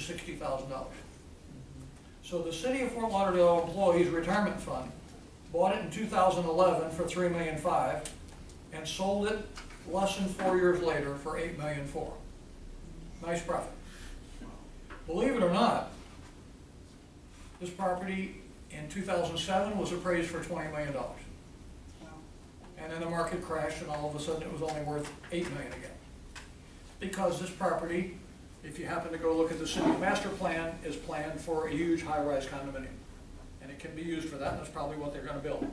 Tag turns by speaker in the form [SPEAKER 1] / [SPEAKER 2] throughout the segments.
[SPEAKER 1] $160,000. So the City of Fort Lauderdale Employees Retirement Fund bought it in 2011 for $3.5 million and sold it less than 4 years later for $8.4 million. Nice profit. Believe it or not, this property in 2007 was appraised for $20 million. And then the market crashed and all of a sudden it was only worth $8 million again. Because this property, if you happen to go look at the city master plan, is planned for a huge high-rise condominium. And it can be used for that, and that's probably what they're going to build.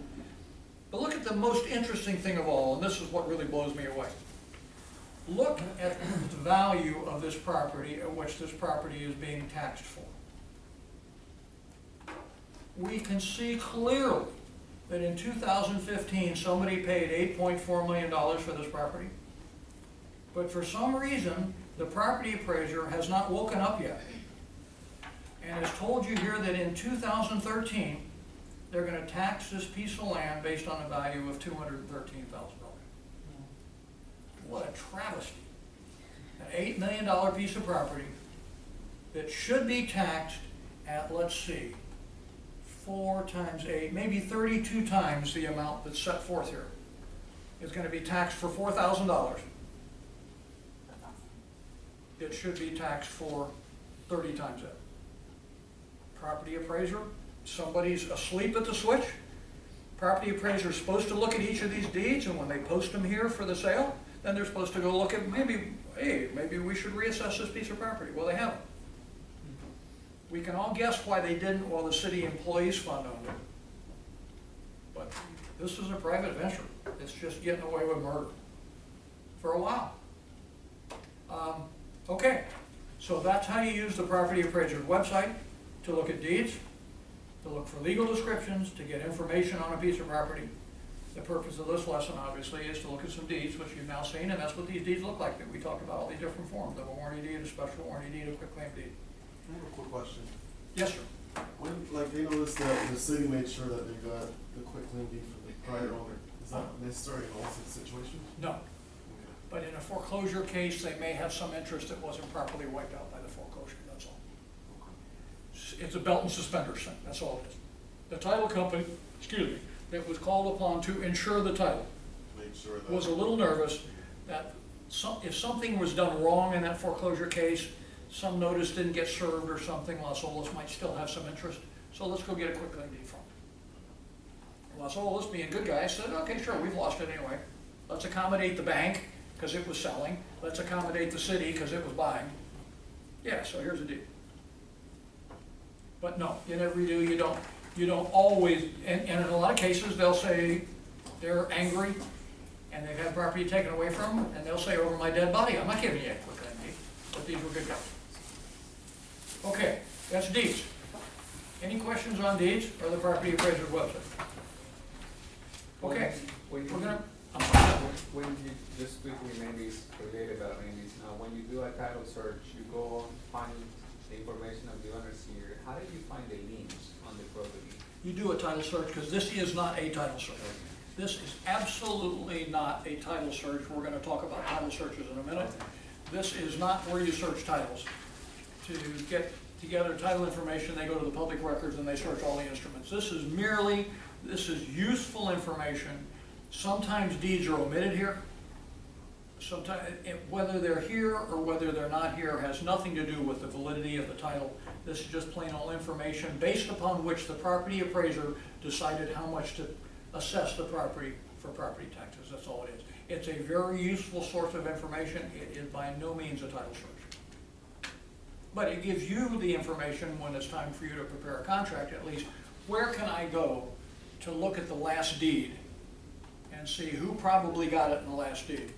[SPEAKER 1] But look at the most interesting thing of all, and this is what really blows me away. Look at the value of this property at which this property is being taxed for. We can see clearly that in 2015 somebody paid $8.4 million for this property. But for some reason, the property appraiser has not woken up yet and has told you here that in 2013 they're going to tax this piece of land based on a value of $213,000. What a travesty. An $8 million piece of property that should be taxed at, let's see, 4 times 8, maybe 32 times the amount that's set forth here. Is going to be taxed for $4,000. It should be taxed for 30 times that. Property appraiser, somebody's asleep at the switch. Property appraiser is supposed to look at each of these deeds, and when they post them here for the sale, then they're supposed to go look at maybe, hey, maybe we should reassess this piece of property. Well, they haven't. We can all guess why they didn't while the city employees fund owned it. But this is a private venture. It's just getting away with murder for a while. Okay, so that's how you use the property appraiser's website to look at deeds, to look for legal descriptions, to get information on a piece of property. The purpose of this lesson, obviously, is to look at some deeds, which you've now seen, and that's what these deeds look like. We talked about all these different forms of a warranty deed, a special warranty deed, a quitclaim deed.
[SPEAKER 2] I have a quick question.
[SPEAKER 1] Yes, sir.
[SPEAKER 2] When, like, they noticed that the city made sure that they got the quitclaim deed for the prior owner. Is that necessary in all situations?
[SPEAKER 1] No.
[SPEAKER 2] Okay.
[SPEAKER 1] But in a foreclosure case, they may have some interest that wasn't properly wiped out by the foreclosure, that's all.
[SPEAKER 2] Okay.
[SPEAKER 1] It's a belt and suspenders thing, that's all it is. The title company, excuse me, that was called upon to insure the title
[SPEAKER 2] Make sure that
[SPEAKER 1] was a little nervous that if something was done wrong in that foreclosure case, some notice didn't get served or something, Las Olas might still have some interest, so let's go get a quitclaim deed from them. Las Olas, being good guys, said, okay, sure, we've lost it anyway. Let's accommodate the bank because it was selling. Let's accommodate the city because it was buying. Yeah, so here's a deed. But no, you never do. You don't always, and in a lot of cases they'll say they're angry and they've had property taken away from them, and they'll say, over my dead body, I'm not giving you a quitclaim deed. But these were good guys. Okay, that's deeds. Any questions on deeds or the property appraiser's website? Okay, we're gonna.
[SPEAKER 3] When you just quickly, maybe it's related, but maybe it's not. When you do a title search, you go find the information of the owners here. How did you find the liens on the property?
[SPEAKER 1] You do a title search because this is not a title search. This is absolutely not a title search. We're going to talk about title searches in a minute. This is not where you search titles. To get together title information, they go to the public records and they search all the instruments. This is useful information. Sometimes deeds are omitted here. Sometimes, whether they're here or whether they're not here has nothing to do with the validity of the title. This is just plain old information based upon which the property appraiser decided how much to assess the property for property taxes. That's all it is. It's a very useful source of information. It is by no means a title search. But it gives you the information when it's time for you to prepare a contract, at least. Where can I go to look at the last deed and see who probably got it in the last deed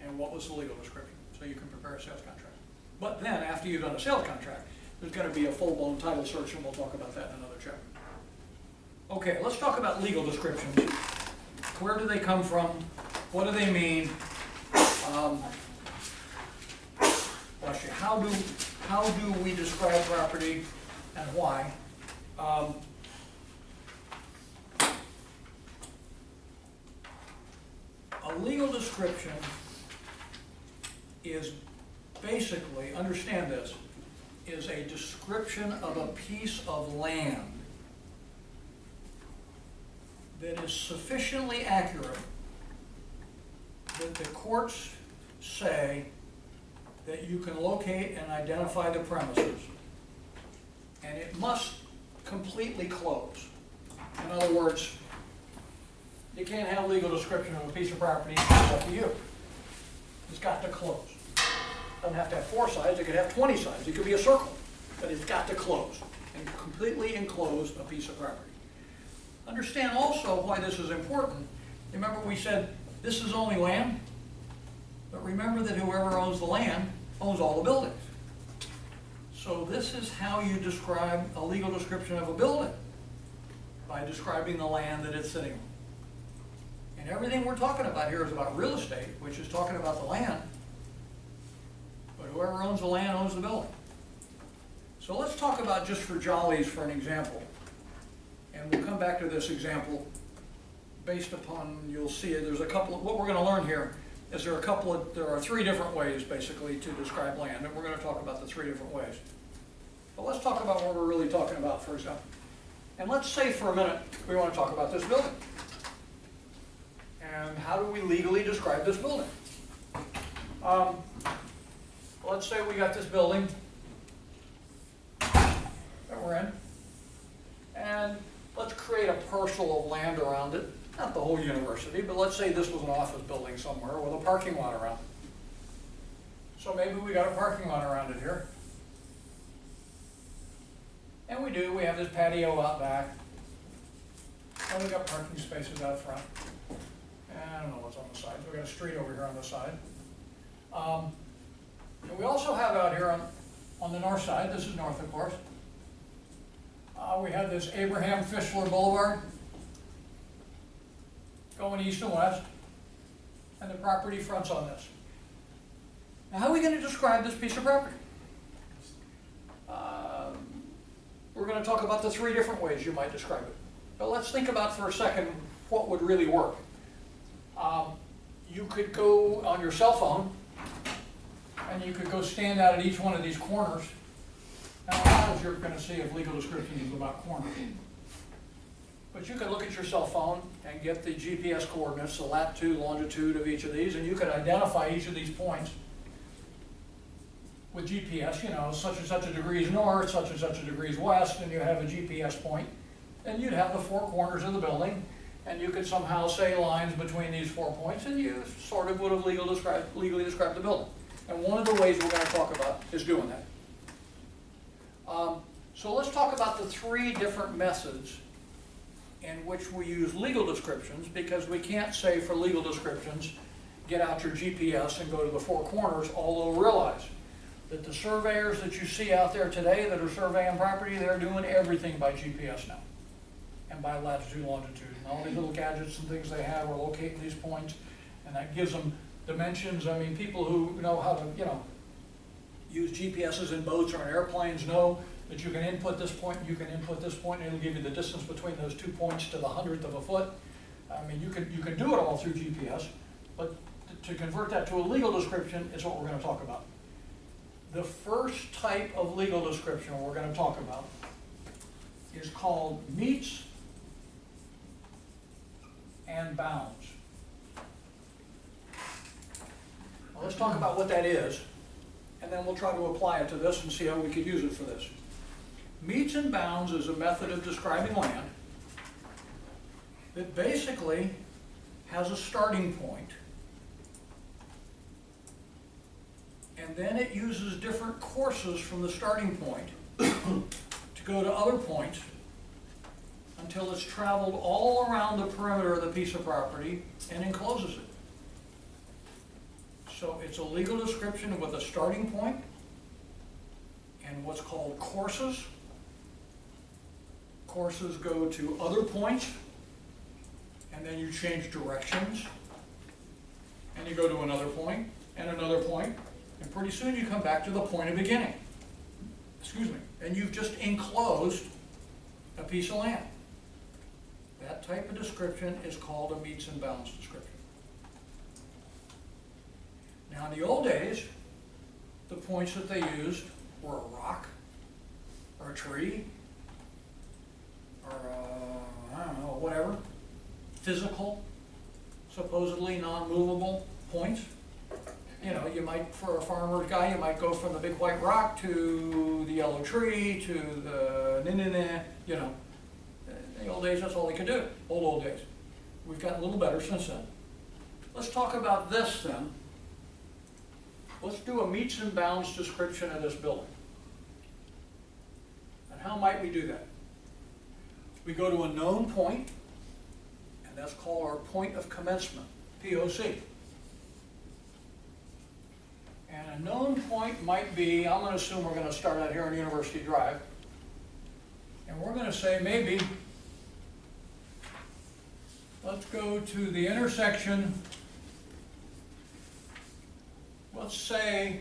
[SPEAKER 1] and what was the legal description, so you can prepare a sales contract. But then, after you've done a sales contract, there's going to be a full-blown title search, and we'll talk about that in another chapter. Okay, let's talk about legal descriptions. Where do they come from? What do they mean? How do we describe property and why? A legal description is basically, understand this, is a description of a piece of land that is sufficiently accurate that the courts say that you can locate and identify the premises, and it must completely close. In other words, you can't have legal description of a piece of property, it's up to you. It's got to close. Doesn't have to have 4 sides, it could have 20 sides, it could be a circle, but it's got to close and completely enclose a piece of property. Understand also why this is important. Remember we said this is only land, but remember that whoever owns the land owns all the buildings. So this is how you describe a legal description of a building, by describing the land that it's sitting on. And everything we're talking about here is about real estate, which is talking about the land, but whoever owns the land owns the building. So let's talk about, just for jollies, for an example, and we'll come back to this example based upon, you'll see it, there's a couple of, what we're going to learn here is there are 3 different ways basically to describe land, and we're going to talk about the 3 different ways. But let's talk about what we're really talking about, for example. And let's say for a minute we want to talk about this building. And how do we legally describe this building? Let's say we got this building that we're in, and let's create a parcel of land around it. Not the whole university, but let's say this was an office building somewhere with a parking lot around it. So maybe we got a parking lot around it here. And we do, we have this patio out back. And we got parking spaces out front. And I don't know what's on the side. We got a street over here on the side. And we also have out here on the north side, this is north of course, we have this Abraham Fischler Boulevard going east and west, and the property fronts on this. Now how are we going to describe this piece of property? We're going to talk about the 3 different ways you might describe it. But let's think about for a second what would really work. You could go on your cell phone and you could go stand out at each one of these corners. Now a lot of you're going to see of legal descriptions is about corners. But you could look at your cell phone and get the GPS coordinates, the latitude, longitude of each of these, and you could identify each of these points with GPS, you know, such and such a degrees north, such and such a degrees west, and you have a GPS point. And you'd have the 4 corners of the building, and you could somehow say lines between these 4 points, and you sort of would have legally described the building. And one of the ways we're going to talk about is doing that. So let's talk about the 3 different methods in which we use legal descriptions, because we can't say for legal descriptions, get out your GPS and go to the 4 corners, although realize that the surveyors that you see out there today that are surveying property, they're doing everything by GPS now, and by latitude, longitude, and all these little gadgets and things they have are locating these points, and that gives them dimensions. I mean, people who know how to, you know, use GPSs in boats or in airplanes know that you can input this point, you can input this point, and it'll give you the distance between those 2 points to the 100th of a foot. I mean, you can do it all through GPS, but to convert that to a legal description is what we're going to talk about. The first type of legal description we're going to talk about is called meets and bounds. Now let's talk about what that is, and then we'll try to apply it to this and see how we could use it for this. Meets and bounds is a method of describing land that basically has a starting point, and then it uses different courses from the starting point to go to other points until it's traveled all around the perimeter of the piece of property and encloses it. So it's a legal description with a starting point and what's called courses. Courses go to other points, and then you change directions, and you go to another point, and pretty soon you come back to the point of beginning. Excuse me. And you've just enclosed a piece of land. That type of description is called a meets and bounds description. Now in the old days, the points that they used were a rock, a tree, or I don't know, whatever, physical, supposedly non-movable points. You know, you might, for a farmer's guy, you might go from the big white rock to the yellow tree to the you know. In the old days, that's all they could do, old days. We've gotten a little better since then. Let's talk about this then. Let's do a meets and bounds description of this building. And how might we do that? We go to a known point, and that's called our point of commencement, POC. And a known point might be, I'm going to assume we're going to start out here on University Drive, and we're going to say maybe, let's go to the intersection. Let's say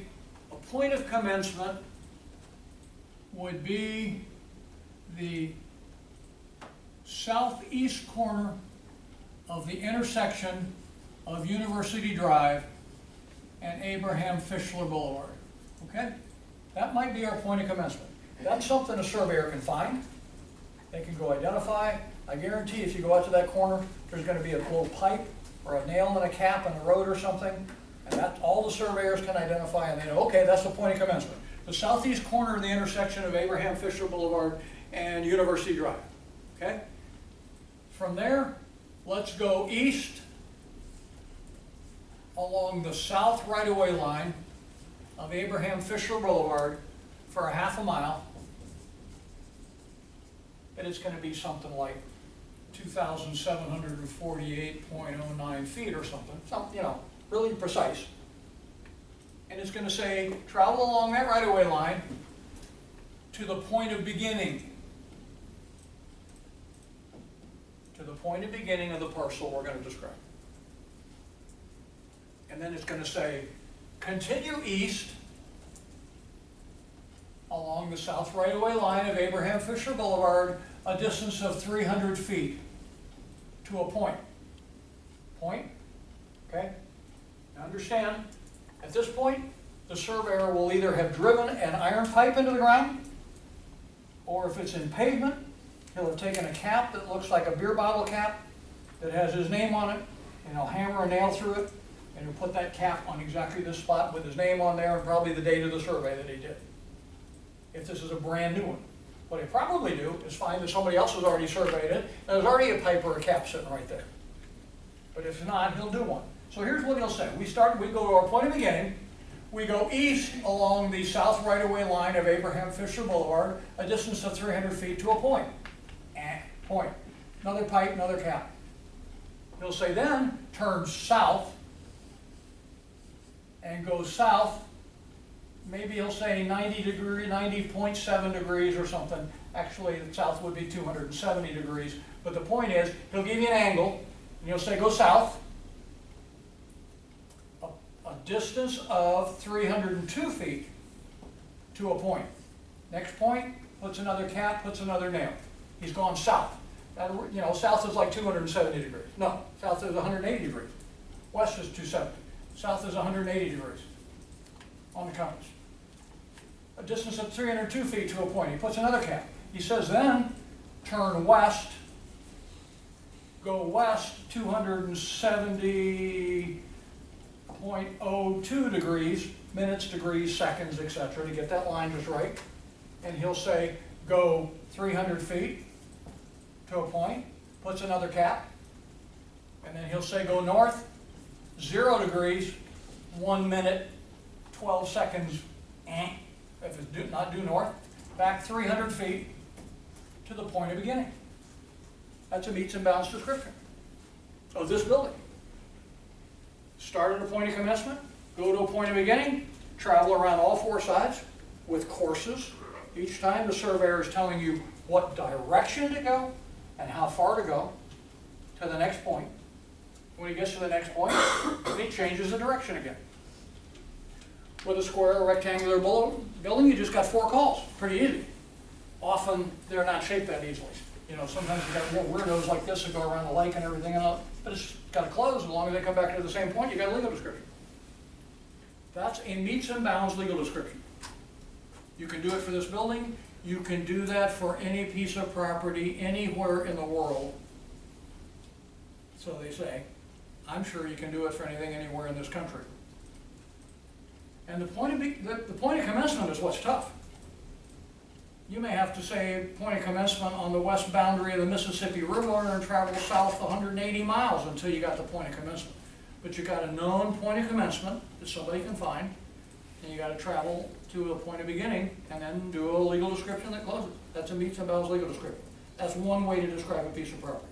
[SPEAKER 1] a point of commencement would be the southeast corner of the intersection of University Drive and Abraham Fischler Boulevard. Okay? That might be our point of commencement. That's something a surveyor can find. They can go identify. I guarantee if you go out to that corner, there's going to be a little pipe or a nail in a cap in the road or something, and that's all the surveyors can identify, and they know, okay, that's the point of commencement. The southeast corner of the intersection of Abraham Fischler Boulevard and University Drive. Okay? From there, let's go east along the south right-of-way line of Abraham Fischler Boulevard for a half a mile. And it's going to be something like 2,748.09 feet or something, you know, really precise. And it's going to say, travel along that right-of-way line to the point of beginning. To the point of beginning of the parcel we're going to describe. And then it's going to say, continue east along the south right-of-way line of Abraham Fischler Boulevard, a distance of 300 feet to a point. Point? Okay? Now understand, at this point, the surveyor will either have driven an iron pipe into the ground, or if it's in pavement, he'll have taken a cap that looks like a beer bottle cap that has his name on it, and he'll hammer a nail through it, and he'll put that cap on exactly this spot with his name on there and probably the date of the survey that he did. If this is a brand new one. What he'll probably do is find that somebody else has already surveyed it, and there's already a pipe or a cap sitting right there. But if not, he'll do one. So here's what he'll say. We go to our point of beginning, we go east along the south right-of-way line of Abraham Fischler Boulevard, a distance of 300 feet to a point. Point. Another pipe, another cap. He'll say then, turn south, and go south. Maybe he'll say 90.7 degrees or something. Actually, the south would be 270 degrees. But the point is, he'll give you an angle, and he'll say go south, a distance of 302 feet to a point. Next point, puts another cap, puts another nail. He's gone south. You know, south is like 270 degrees. No, south is 180 degrees. West is 270. South is 180 degrees on the compass. A distance of 302 feet to a point. He puts another cap. He says then, turn west, go west 270.02 degrees, minutes, degrees, seconds, etc. to get that line just right. And he'll say, go 300 feet to a point, puts another cap, and then he'll say go north 0 degrees, 1 minute, 12 seconds, if it's not due north, back 300 feet to the point of beginning. That's a meets and bounds description of this building. Start at a point of commencement, go to a point of beginning, travel around all four sides with courses. Each time the surveyor is telling you what direction to go and how far to go to the next point. When he gets to the next point, he changes the direction again. With a square or rectangular building, you just got 4 calls. Pretty easy. Often, they're not shaped that easily. You know, sometimes you got weirdos like this that go around the lake and everything, but it's got to close as long as they come back to the same point. You got a legal description. That's a meets and bounds legal description. You can do it for this building. You can do that for any piece of property anywhere in the world. So they say, I'm sure you can do it for anything anywhere in this country. And the point of commencement is what's tough. You may have to say point of commencement on the west boundary of the Mississippi River and travel south 180 miles until you got the point of commencement. But you got a known point of commencement that somebody can find, and you got to travel to a point of beginning and then do a legal description that closes. That's a meets and bounds legal description. That's one way to describe a piece of property.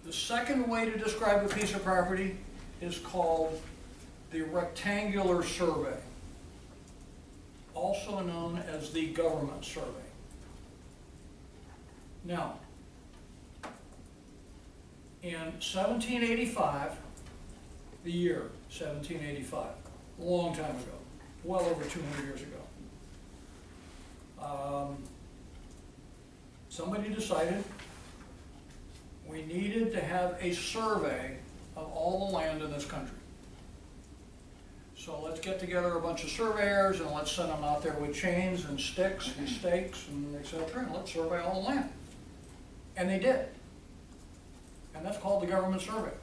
[SPEAKER 1] The second way to describe a piece of property is called the rectangular survey, also known as the government survey. Now, in 1785, the year 1785, a long time ago, well over 200 years ago, somebody decided we needed to have a survey of all the land in this country. So let's get together a bunch of surveyors and let's send them out there with chains and sticks and stakes and et cetera, and let's survey all the land. And they did. And that's called the government survey.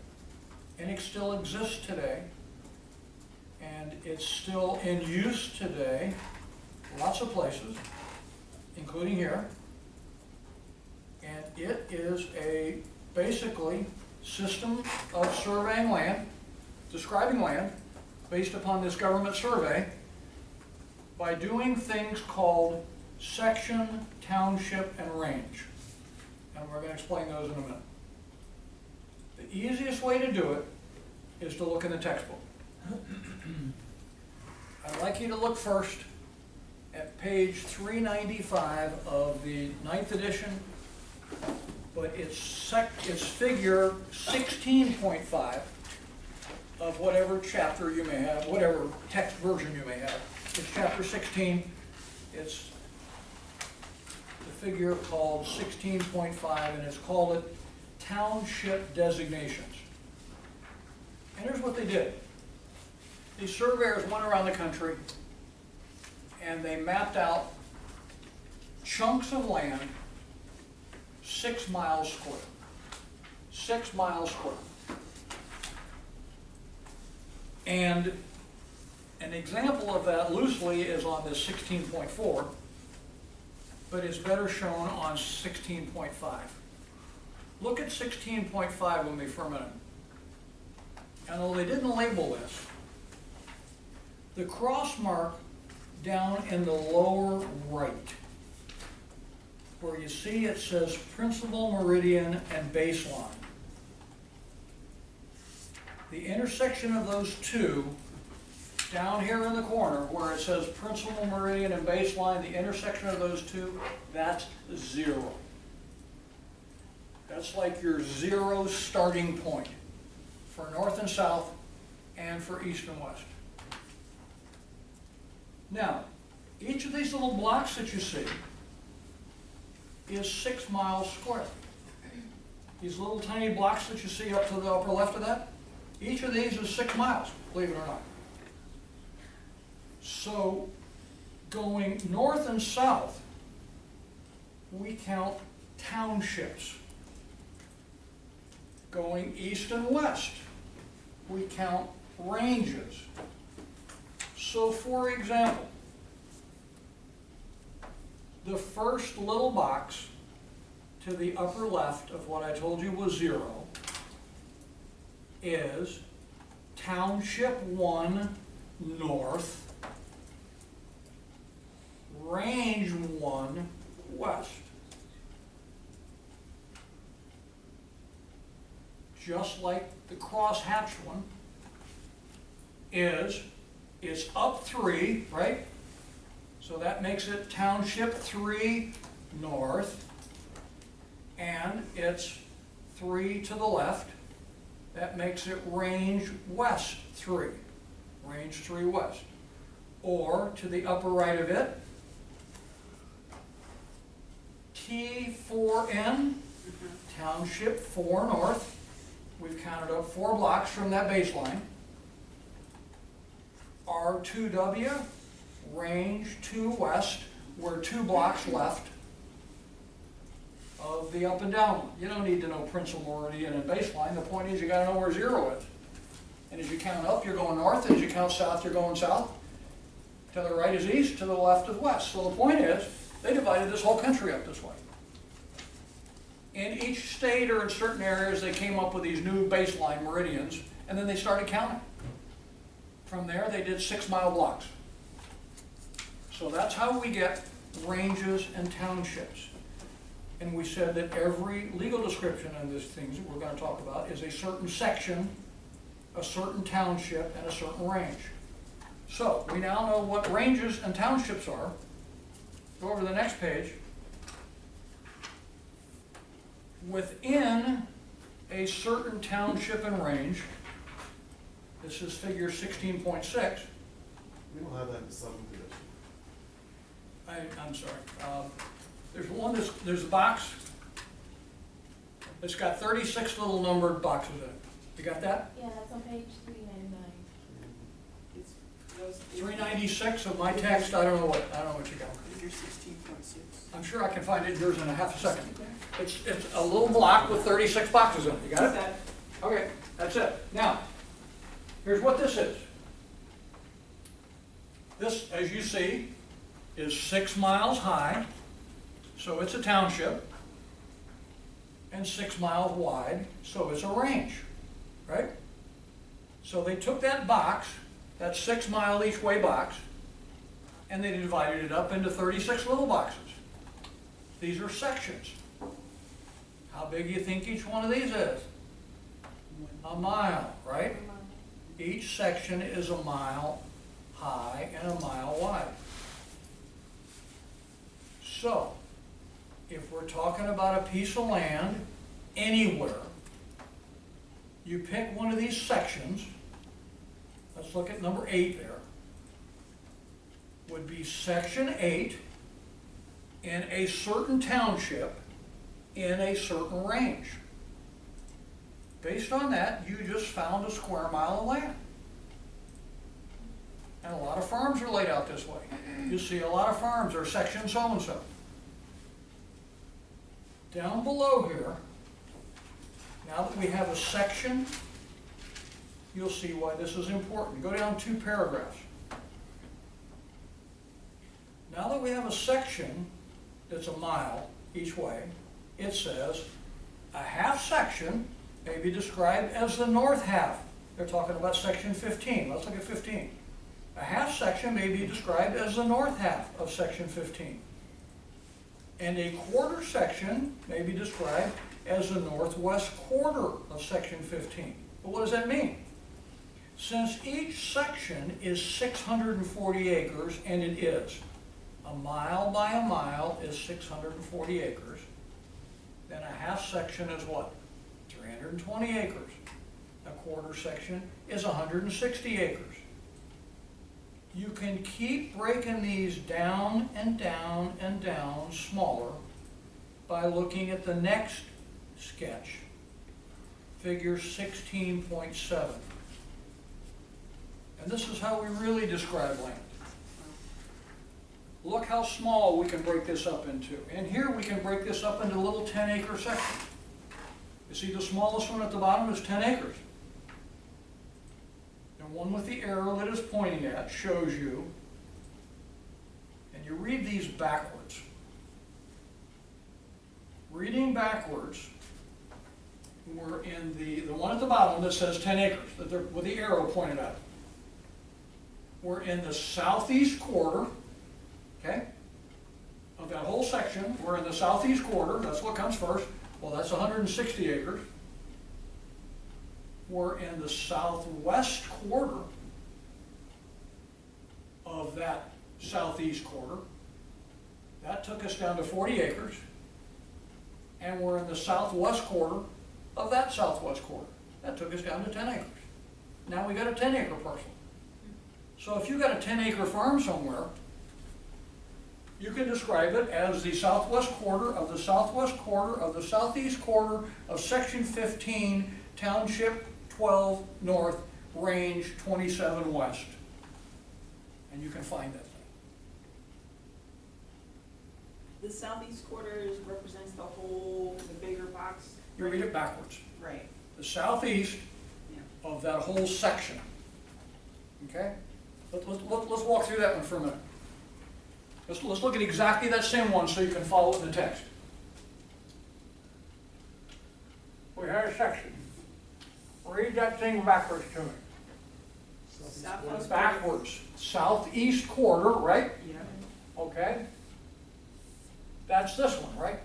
[SPEAKER 1] And it still exists today. And it's still in use today, lots of places, including here. And it is a basically system of surveying land, describing land, based upon this government survey, by doing things called section, township, and range. And we're going to explain those in a minute. The easiest way to do it is to look in the textbook. I'd like you to look first at page 395 of the 9th edition, but it's figure 16.5 of whatever chapter you may have, whatever text version you may have. It's chapter 16. It's the figure called 16.5, and it's called it Township Designations. And here's what they did. These surveyors went around the country and they mapped out chunks of land 6 miles square. 6 miles square. And an example of that loosely is on this 16.4, but it's better shown on 16.5. Look at 16.5 with me for a minute. And although they didn't label this, the cross mark down in the lower right, where you see it says principal meridian and baseline. The intersection of those two, down here in the corner where it says principal meridian and baseline, the intersection of those two, that's 0. That's like your 0 starting point for north and south and for east and west. Now, each of these little blocks that you see is 6 miles square. These little tiny blocks that you see up to the upper left of that, each of these is 6 miles, believe it or not. So, going north and south, we count townships. Going east and west, we count ranges. So, for example, the first little box to the upper left of what I told you was 0 is Township 1 North, Range 1 West. Just like the cross-hatched one is, it's up 3, right? So that makes it Township 3 North, and it's 3 to the left. That makes it Range West 3, Range 3 West. Or to the upper right of it, T4N, Township 4 North. We've counted up 4 blocks from that baseline. R2W, Range 2 West, we're 2 blocks left of the up and down one. You don't need to know principal meridian and baseline. The point is you gotta know where 0 is. And as you count up, you're going north, and as you count south, you're going south. To the right is east, to the left is west. So the point is, they divided this whole country up this way. In each state or in certain areas, they came up with these new baseline meridians, and then they started counting. From there, they did 6-mile blocks. So that's how we get ranges and townships. And we said that every legal description of these things that we're going to talk about is a certain section, a certain township, and a certain range. So we now know what ranges and townships are. Go over to the next page. Within a certain township and range, this is figure 16.6.
[SPEAKER 2] We don't have that in the subdivision.
[SPEAKER 1] I'm sorry. There's one there's a box. It's got 36 little numbered boxes in it. You got that?
[SPEAKER 4] Yeah, that's on page 399.
[SPEAKER 5] It's those
[SPEAKER 1] 396 of my text. I don't know what you got.
[SPEAKER 5] Figure 16.6.
[SPEAKER 1] I'm sure I can find it yours in a half a second. It's a little block with 36 boxes in it. You got it? Okay, that's it. Now, here's what this is. This, as you see, is 6 miles high, so it's a township, and 6 miles wide, so it's a range, right? So they took that box, that 6-mile each way box, and they divided it up into 36 little boxes. These are sections. How big do you think each one of these is? A mile, right? Each section is a mile high and a mile wide. So, if we're talking about a piece of land anywhere, you pick one of these sections. Let's look at number 8 there. Would be section 8 in a certain township in a certain range. Based on that, you just found a square mile of land. And a lot of farms are laid out this way. You see a lot of farms are section so-and-so. Down below here, now that we have a section, you'll see why this is important. Go down 2 paragraphs. Now that we have a section that's a mile each way, it says a half section may be described as the north half. They're talking about section 15. Let's look at 15. A half section may be described as the north half of section 15. And a quarter section may be described as the northwest quarter of section 15. But what does that mean? Since each section is 640 acres, and it is, a mile by a mile is 640 acres, then a half section is what? 320 acres. A quarter section is 160 acres. You can keep breaking these down and down and down smaller by looking at the next sketch, figure 16.7. And this is how we really describe land. Look how small we can break this up into. And here we can break this up into little 10-acre sections. You see the smallest one at the bottom is 10 acres. And one with the arrow that is pointing at shows you, and you read these backwards. Reading backwards, we're in the one at the bottom that says 10 acres, with the arrow pointed at it. We're in the southeast quarter, okay, of that whole section. We're in the southeast quarter, that's what comes first. Well, that's 160 acres. We're in the southwest quarter of that southeast quarter. That took us down to 40 acres. And we're in the southwest quarter of that southwest quarter. That took us down to 10 acres. Now we got a 10-acre parcel. So if you got a 10-acre farm somewhere, you can describe it as the southwest quarter of the southwest quarter of the southeast quarter of section 15, township 12 north, range 27 west. And you can find that thing.
[SPEAKER 5] the southeast quarter represents the whole, the bigger box?
[SPEAKER 1] You read it backwards.
[SPEAKER 5] Right,
[SPEAKER 1] The southeast
[SPEAKER 5] yeah.
[SPEAKER 1] of that whole section. Okay? Let's walk through that one for a minute. Let's look at exactly that same one so you can follow it in the text. We had a section. Read that thing backwards to me.
[SPEAKER 5] Southwest.
[SPEAKER 1] Backwards. Southeast quarter, right?
[SPEAKER 5] Yeah.
[SPEAKER 1] Okay? That's this one, right?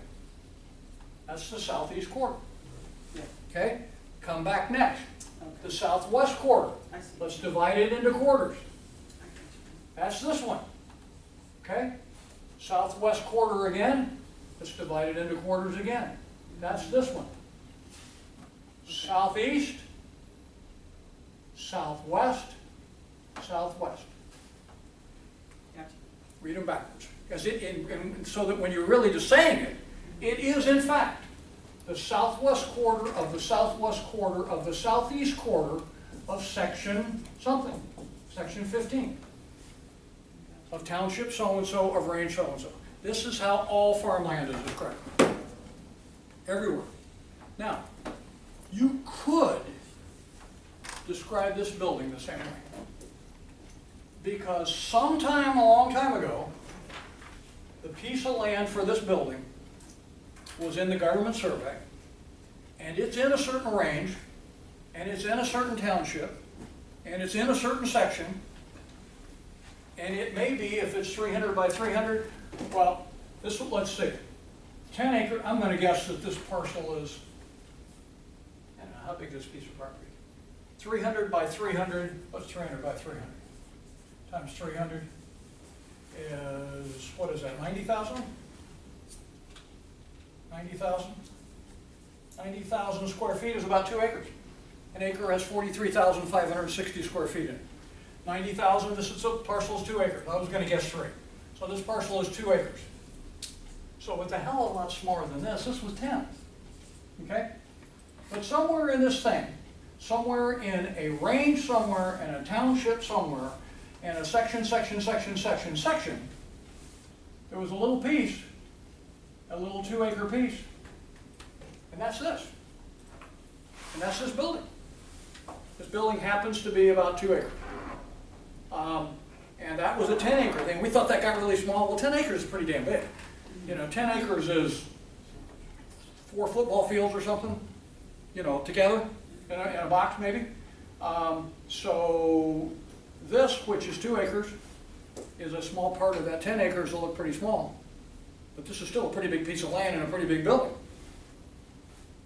[SPEAKER 1] That's the southeast quarter.
[SPEAKER 5] Yeah.
[SPEAKER 1] Okay? Come back next.
[SPEAKER 5] Okay.
[SPEAKER 1] The southwest quarter.
[SPEAKER 5] I see.
[SPEAKER 1] Let's divide it into quarters.
[SPEAKER 5] I got you.
[SPEAKER 1] That's this one. Okay? Southwest quarter again. Let's divide it into quarters again. That's this one. Southeast, southwest, southwest.
[SPEAKER 5] Gotcha.
[SPEAKER 1] Read them backwards. Because and so that when you're really just saying it, it is in fact the southwest quarter of the southwest quarter of the southeast quarter of section something, section 15 of township so-and-so of range so-and-so. This is how all farmland is described. Everywhere. Now, you could describe this building the same way. Because sometime a long time ago, the piece of land for this building was in the government survey, and it's in a certain range, and it's in a certain township, and it's in a certain section, and it may be, if it's 300 by 300, well, this, let's see, 10 acre, I'm going to guess that this parcel is, I don't know, how big is this piece of property? 300 by 300, what's 300 by 300? Times 300 is, what is that, 90,000? 90,000? 90,000 square feet is about 2 acres. An acre has 43,560 square feet in it. 90,000, this is, parcel is 2 acres. I was going to guess 3. So this parcel is 2 acres. So it's a hell of a lot smaller than this. This was 10. Okay? But somewhere in this thing, somewhere in a range somewhere, in a township somewhere, in a section, there was a little piece, a little 2 acre piece. And that's this. And that's this building. This building happens to be about 2 acres. And that was a 10 acre thing. We thought that got really small. Well, 10 acres is pretty damn big. You know, 10 acres is 4 football fields or something, you know, together in a box maybe. So this, which is 2 acres, is a small part of that. 10 acres will look pretty small. But this is still a pretty big piece of land and a pretty big building.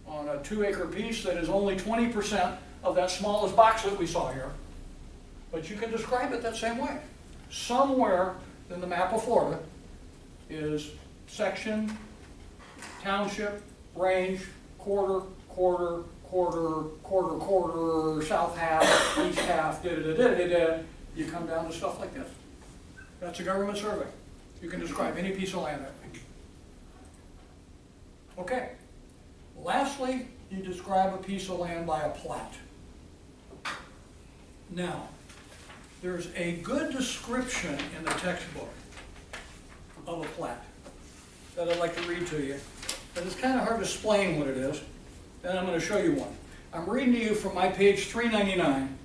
[SPEAKER 1] On a 2 acre piece that is only 20% of that smallest box that we saw here. But you can describe it that same way. Somewhere in the map of Florida is section, township, range, quarter, south half, east half, You come down to stuff like this. That's a government survey. You can describe any piece of land that way. Okay. Lastly, you describe a piece of land by a plat. Now, there's a good description in the textbook of a plat that I'd like to read to you, but it's kind of hard to explain what it is, and I'm going to show you one. I'm reading to you from my page 399.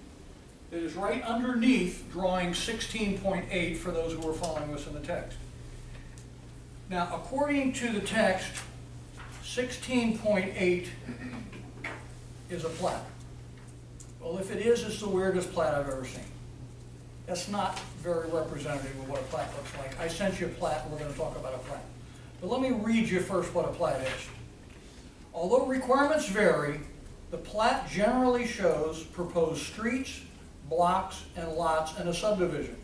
[SPEAKER 1] It is right underneath drawing 16.8 for those who are following us in the text. Now, according to the text, 16.8 is a plat. Well, if it is, it's the weirdest plat I've ever seen. That's not very representative of what a plat looks like. I sent you a plat, and we're going to talk about a plat. But let me read you first what a plat is. Although requirements vary, the plat generally shows proposed streets, blocks, and lots in a subdivision.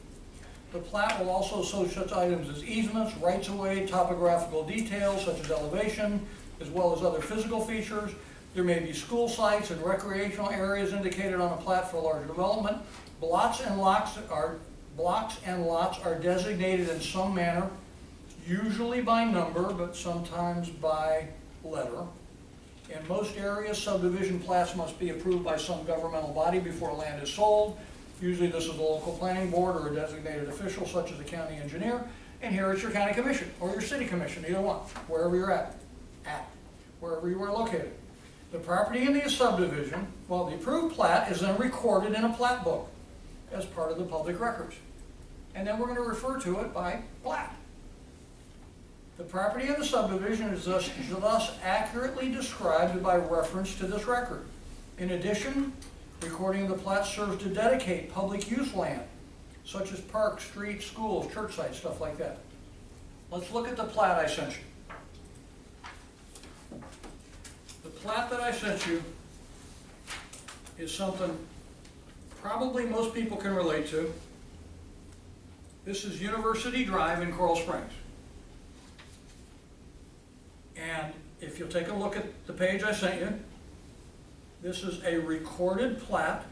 [SPEAKER 1] The plat will also show such items as easements, rights-of-way, topographical details such as elevation, as well as other physical features. There may be school sites and recreational areas indicated on a plat for a larger development. Blocks and lots are designated in some manner, usually by number, but sometimes by letter. In most areas, subdivision plats must be approved by some governmental body before land is sold. Usually this is the local planning board or a designated official such as the county engineer. and here it's your county commission, or your city commission, either one, wherever you're at, wherever you are located. The property in the subdivision, well, the approved plat is then recorded in a plat book as part of the public records. And then we're going to refer to it by plat. The property of the subdivision is thus accurately described by reference to this record. In addition, recording of the plat serves to dedicate public use land, such as parks, streets, schools, church sites, stuff like that. Let's look at the plat I sent you. The plat that I sent you is something probably most people can relate to. This is University Drive in Coral Springs. And if you'll take a look at the page I sent you, this is a recorded plat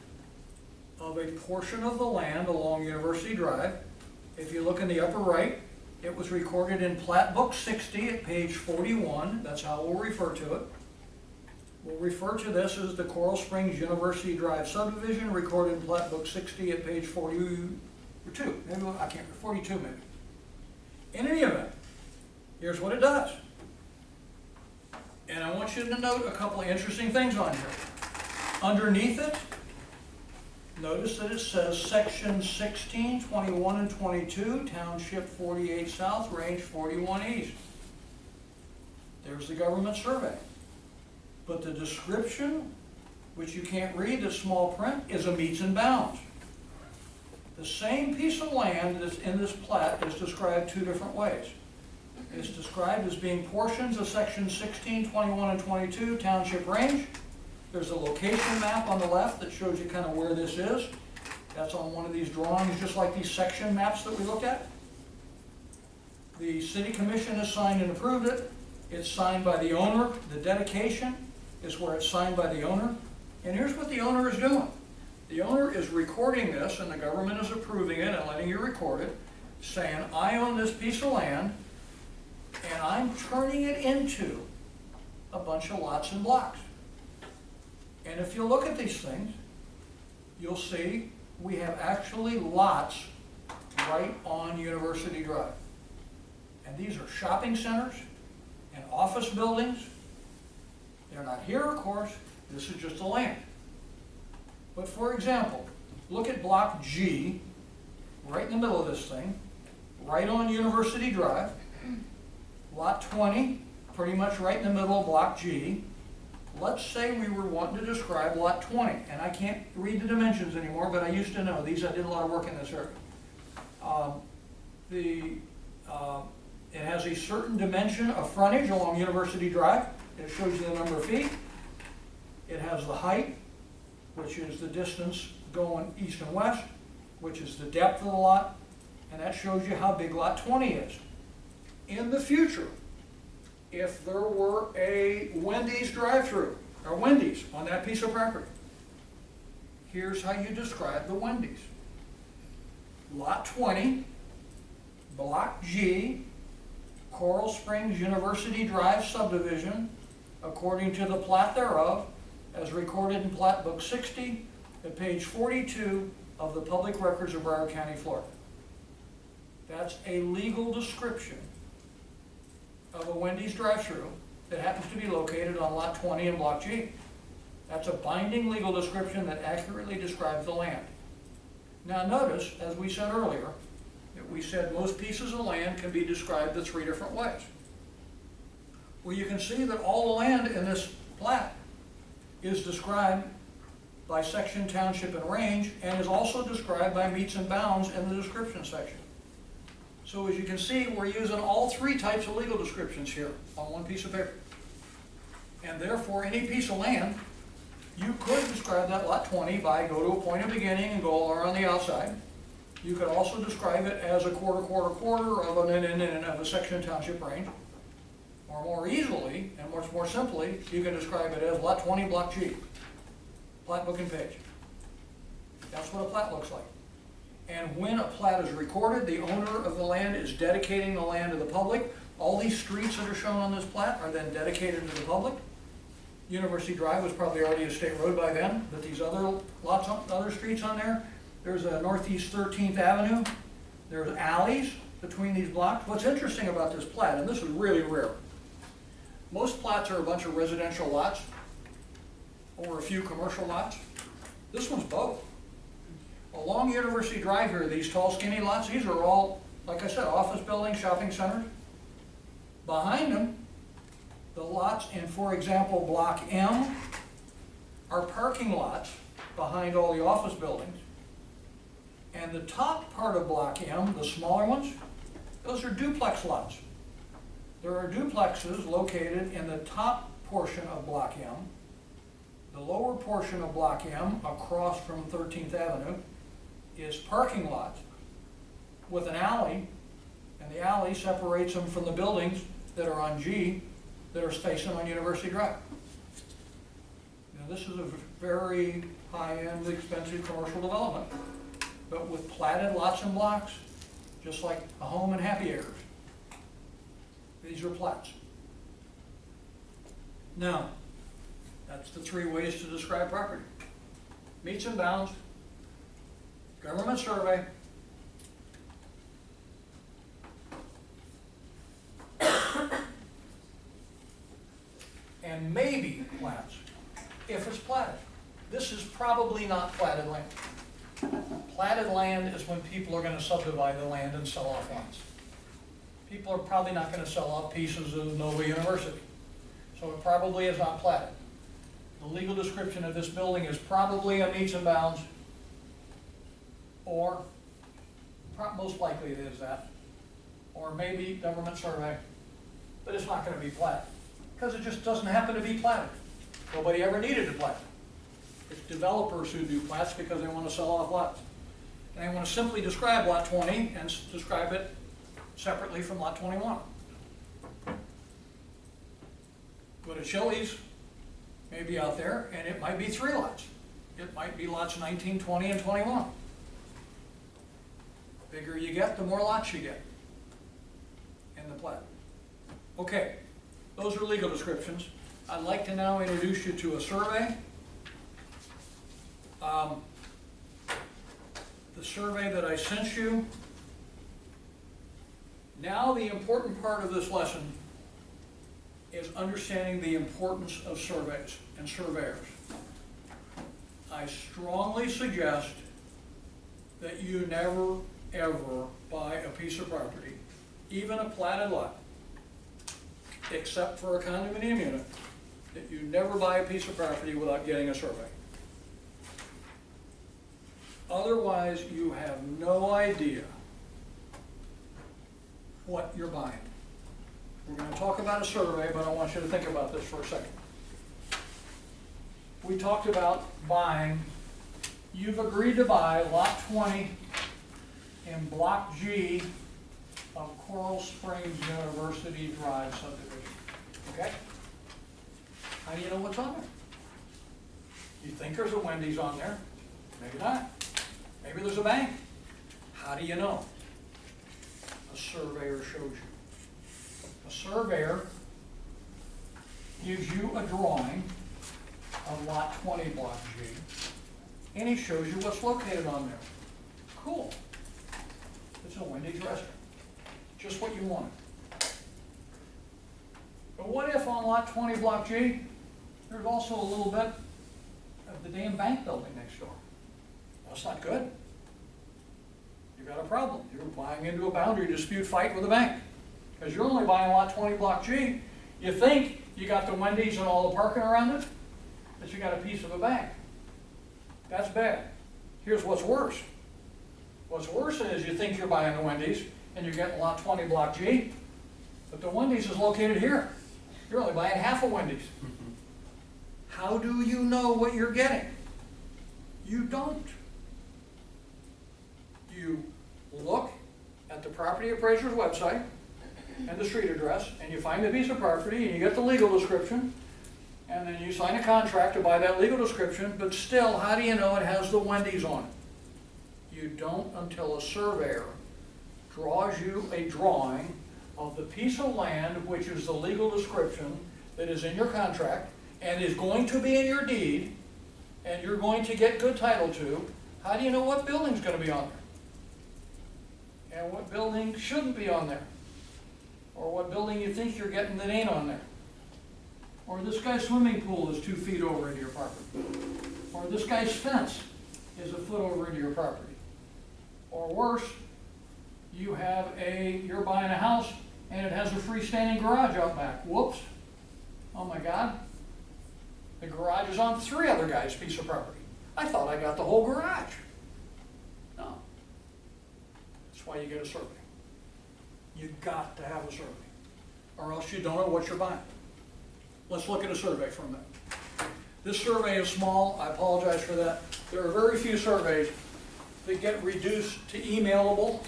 [SPEAKER 1] of a portion of the land along University Drive. If you look in the upper right, it was recorded in Plat Book 60 at page 41. That's how we'll refer to it. We'll refer to this as the Coral Springs University Drive subdivision, recorded in Plat Book 60 at page 42. Maybe, I can't remember, 42 maybe. In any event, here's what it does. And I want you to note a couple of interesting things on here. Underneath it, notice that it says section 16, 21, and 22, township 48 south, range 41 east. There's the government survey. But the description, which you can't read, the small print, is a meets and bounds. The same piece of land that's in this plat is described two different ways. It's described as being portions of section 16, 21, and 22, township range. There's a location map on the left that shows you kind of where this is. That's on one of these drawings, just like these section maps that we looked at. The city commission has signed and approved it. It's signed by the owner. The dedication is where it's signed by the owner. And here's what the owner is doing. The owner is recording this, and the government is approving it and letting you record it, saying, I own this piece of land, and I'm turning it into a bunch of lots and blocks. And if you look at these things, you'll see we have actually lots right on University Drive. And these are shopping centers and office buildings. They're not here, of course. This is just the land. But for example, look at block G, right in the middle of this thing, right on University Drive. Lot 20, pretty much right in the middle of block G. Let's say we were wanting to describe lot 20, and I can't read the dimensions anymore, but I used to know these. I did a lot of work in this area. It has a certain dimension of frontage along University Drive. It shows you the number of feet. It has the height, which is the distance going east and west, which is the depth of the lot, and that shows you how big lot 20 is. In the future, if there were a Wendy's drive-through, or Wendy's on that piece of property, here's how you describe the Wendy's. Lot 20, block G, Coral Springs University Drive subdivision, according to the plat thereof, as recorded in Plat Book 60 at page 42 of the Public Records of Broward County, Florida. That's a legal description of a Wendy's drive-through that happens to be located on lot 20 in block G. That's a binding legal description that accurately describes the land. Now notice, as we said earlier, that we said most pieces of land can be described in three different ways. Well, you can see that all the land in this plat is described by section, township, and range, and is also described by meets and bounds in the description section. So as you can see, we're using all three types of legal descriptions here on one piece of paper. And therefore, any piece of land, you could describe that lot 20 by go to a point of beginning and go all around the outside. You could also describe it as a quarter of a section, township, range. Or more easily, and much more simply, you can describe it as lot 20, block G. Plat book and page. That's what a plat looks like. And when a plat is recorded, the owner of the land is dedicating the land to the public. All these streets that are shown on this plat are then dedicated to the public. University Drive was probably already a state road by then, but these other other streets on there, there's a Northeast 13th Avenue, there's alleys, between these blocks. What's interesting about this plat, and this is really rare, most plats are a bunch of residential lots or a few commercial lots. This one's both. Along University Drive here, these tall skinny lots, these are all, like I said, office buildings, shopping centers. Behind them, the lots in, for example, Block M are parking lots behind all the office buildings. And the top part of Block M, the smaller ones, those are duplex lots. There are duplexes located in the top portion of Block M. The lower portion of Block M, across from 13th Avenue, is parking lots with an alley, and the alley separates them from the buildings that are on G that are facing on University Drive. Now, this is a very high-end, expensive commercial development, but with platted lots and blocks, just like a home and happy acres. These are plats. Now, that's the three ways to describe property. Meets and bounds, government survey, and maybe plats, if it's platted. This is probably not platted land. Platted land is when people are going to subdivide the land and sell off lots. People are probably not going to sell off pieces of Nova University. So it probably is not platted. The legal description of this building is probably a meets and bounds, or most likely it is that, or maybe government survey, but it's not going to be platted because it just doesn't happen to be platted. Nobody ever needed to plat. It's developers who do plats because they want to sell off lots. And they want to simply describe lot 20 and describe it separately from lot 21. Go to Chili's, maybe out there, and it might be 3 lots. It might be lots 19, 20, and 21. The bigger you get, the more lots you get in the plat. Okay, those are legal descriptions. I'd like to now introduce you to a survey. The survey that I sent you. Now the important part of this lesson is understanding the importance of surveys and surveyors. I strongly suggest that you never, ever buy a piece of property, even a platted lot, except for a condominium unit, that you never buy a piece of property without getting a survey. Otherwise, you have no idea what you're buying. We're going to talk about a survey, but I want you to think about this for a second. We talked about buying. You've agreed to buy lot 20 in Block G of Coral Springs University Drive subdivision. Okay? How do you know what's on there? You think there's a Wendy's on there? Maybe not. Maybe there's a bank. How do you know? A surveyor shows you. A surveyor gives you a drawing of lot 20 Block G, and he shows you what's located on there. Cool. It's a Wendy's restaurant. Just what you wanted. But what if on lot 20 Block G, there's also a little bit of the damn bank building next door? That's not good. You've got a problem. You're buying into a boundary dispute fight with a bank. Because you're only buying lot 20 Block G. You think you got the Wendy's and all the parking around it, but you got a piece of a bank. That's bad. Here's what's worse. What's worse is you think you're buying the Wendy's and you're getting lot 20 Block G, but the Wendy's is located here. You're only buying half a Wendy's. How do you know what you're getting? You don't. You look at the property appraiser's website and the street address, and you find a piece of property, and you get the legal description, and then you sign a contract to buy that legal description, but still, how do you know it has the Wendy's on it? You don't until a surveyor draws you a drawing of the piece of land, which is the legal description that is in your contract, and is going to be in your deed, and you're going to get good title to. How do you know what building's going to be on there? and what building shouldn't be on there, or what building you think you're getting that ain't on there. Or this guy's swimming pool is 2 feet over into your property. Or this guy's fence is a foot over into your property. Or worse, you're buying a house and it has a freestanding garage out back. Whoops. Oh my God. The garage is on 3 other guys' piece of property. I thought I got the whole garage. No. That's why you get a survey. You've got to have a survey, or else you don't know what you're buying. Let's look at a survey for a minute. This survey is small. I apologize for that. There are very few surveys that get reduced to emailable.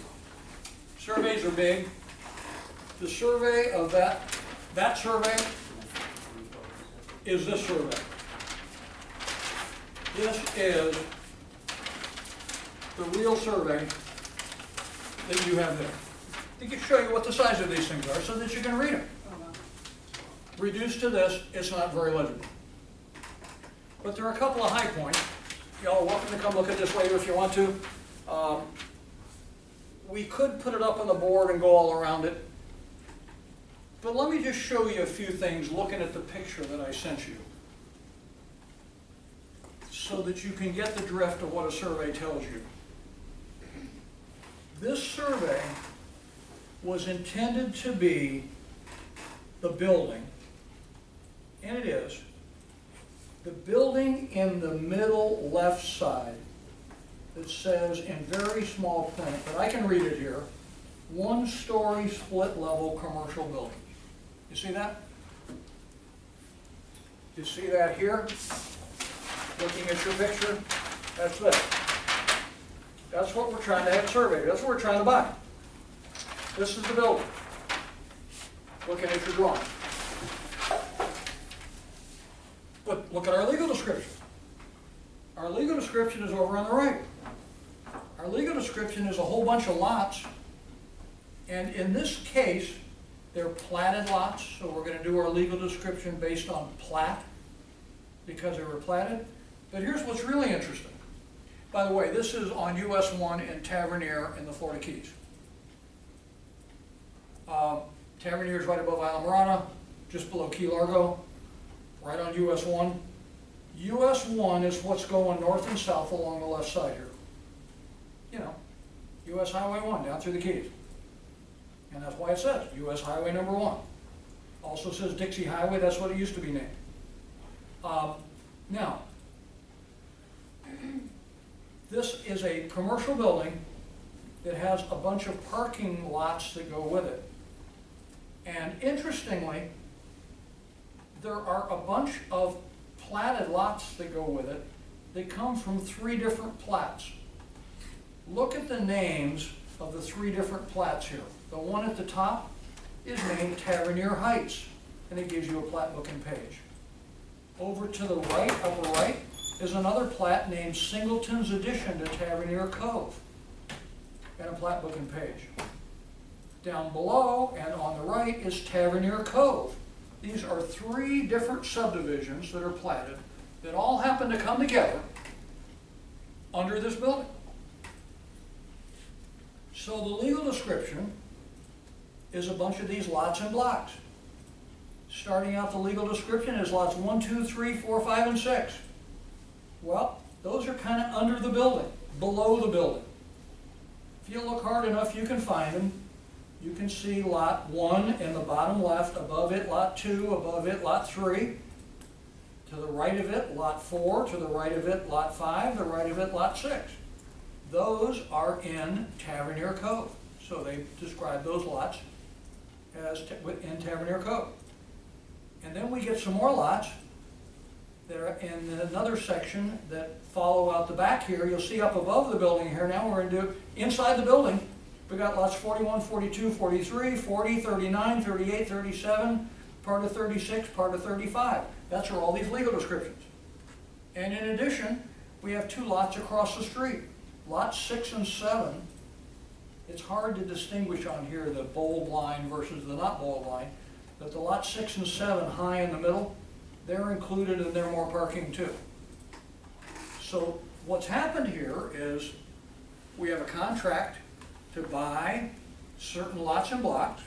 [SPEAKER 1] Surveys are big. The survey of that survey is this survey. This is the real survey that you have there. I can show you what the size of these things are so that you can read them. Reduced to this, it's not very legible. But there are a couple of high points. Y'all are welcome to come look at this later if you want to. We could put it up on the board and go all around it. But let me just show you a few things looking at the picture that I sent you, so that you can get the drift of what a survey tells you. This survey was intended to be the building, and it is, the building in the middle left side that says in very small print, but I can read it here, 1-story split level commercial building. You see that? You see that here? Looking at your picture, that's it. That's what we're trying to have surveyed. That's what we're trying to buy. This is the building. Looking at your drawing. But look at our legal description. Our legal description is over on the right. Our legal description is a whole bunch of lots. And in this case, they're platted lots, so we're going to do our legal description based on plat, because they were platted. But here's what's really interesting. By the way, this is on US 1 in Tavernier in the Florida Keys. Tavernier is right above Isla Mirada, just below Key Largo, right on US 1. US 1 is what's going north and south along the left side here. You know, US Highway 1 down through the Keys. And that's why it says US Highway number 1. Also says Dixie Highway, that's what it used to be named. Now, this is a commercial building that has a bunch of parking lots that go with it. And interestingly, there are a bunch of platted lots that go with it that come from 3 different plats. Look at the names of the 3 different plats here. The one at the top is named Tavernier Heights, and it gives you a plat booking page. Over to the right, upper right, is another plat named Singleton's Addition to Tavernier Cove, and a plat booking page. Down below and on the right is Tavernier Cove. These are 3 different subdivisions that are platted that all happen to come together under this building. So the legal description is a bunch of these lots and blocks. Starting out the legal description is lots 1, 2, 3, 4, 5, and 6. Well, those are kind of under the building, below the building. If you look hard enough, you can find them. You can see lot 1 in the bottom left, above it lot 2, above it lot 3. To the right of it, lot 4, to the right of it, lot 5, to the right of it, lot 6. Those are in Tavernier Cove. So they describe those lots as in Tavernier Cove. And then we get some more lots that are in another section that follow out the back here. You'll see up above the building here now, we're going to do inside the building. We got lots 41, 42, 43, 40, 39, 38, 37, part of 36, part of 35. That's where all these legal descriptions. And in addition, we have 2 lots across the street. Lots 6 and 7. It's hard to distinguish on here the bold line versus the not bold line, but the lots 6 and 7 high in the middle, they're included and they're more parking too. So what's happened here is we have a contract to buy certain lots and blocks.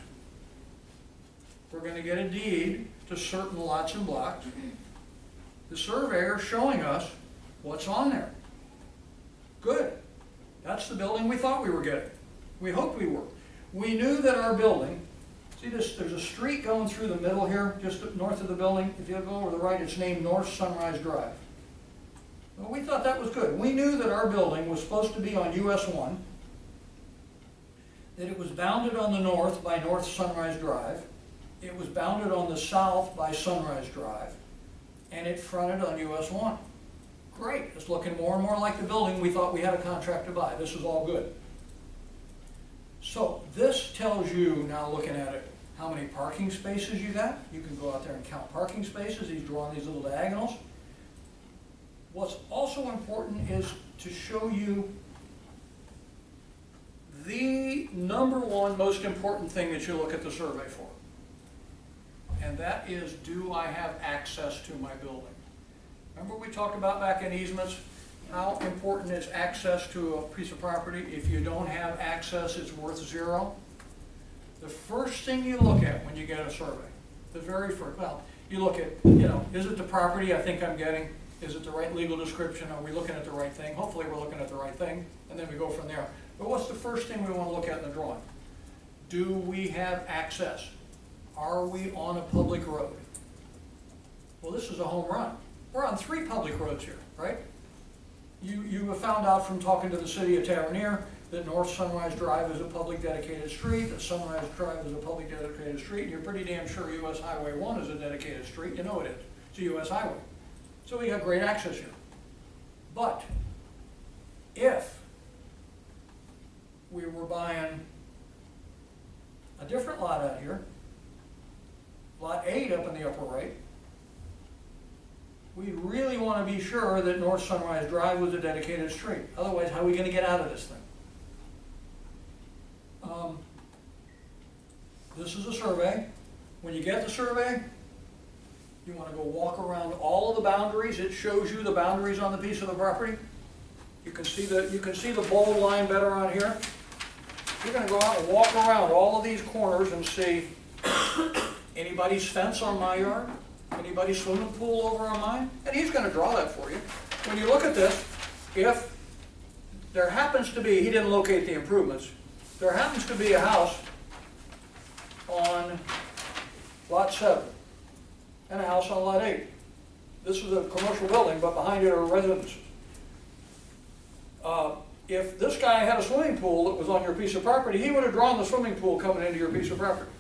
[SPEAKER 1] We're gonna get a deed to certain lots and blocks. The surveyor's showing us what's on there. Good. That's the building we thought we were getting. We hoped we were. We knew that our building, see this, there's a street going through the middle here, just north of the building. If you go over to the right, it's named North Sunrise Drive. Well, we thought that was good. We knew that our building was supposed to be on US 1, that it was bounded on the north by North Sunrise Drive, it was bounded on the south by Sunrise Drive, and it fronted on US 1. Great, it's looking more and more like the building we thought we had a contract to buy. This is all good. So this tells you, now looking at it, how many parking spaces you got. You can go out there and count parking spaces. He's drawing these little diagonals. What's also important is to show you the number one most important thing that you look at the survey for. And that is, do I have access to my building? Remember we talked about back in easements, how important is access to a piece of property? If you don't have access, it's worth zero. The first thing you look at when you get a survey, the very first, well, you look at, is it the property I think I'm getting? Is it the right legal description? Are we looking at the right thing? Hopefully we're looking at the right thing, and then we go from there. But what's the first thing we want to look at in the drawing? Do we have access? Are we on a public road? Well, this is a home run. We're on 3 public roads here, right? You have found out from talking to the city of Tavernier that North Sunrise Drive is a public dedicated street, that Sunrise Drive is a public dedicated street, and you're pretty damn sure US Highway 1 is a dedicated street. You know it is. It's a US highway. So we got great access here. But if we were buying a different lot out here, lot 8 up in the upper right, we really want to be sure that North Sunrise Drive was a dedicated street. Otherwise, how are we going to get out of this thing? This is a survey. When you get the survey, you want to go walk around all of the boundaries. It shows you the boundaries on the piece of the property. You can see the bold line better on here. You're going to go out and walk around all of these corners and see anybody's fence on my yard, anybody's swimming pool over on mine, and he's going to draw that for you. When you look at this, if there happens to be, he didn't locate the improvements, there happens to be a house on lot 7 and a house on lot 8. This is a commercial building, but behind it are residences. If this guy had a swimming pool that was on your piece of property, he would have drawn the swimming pool coming into your piece of property.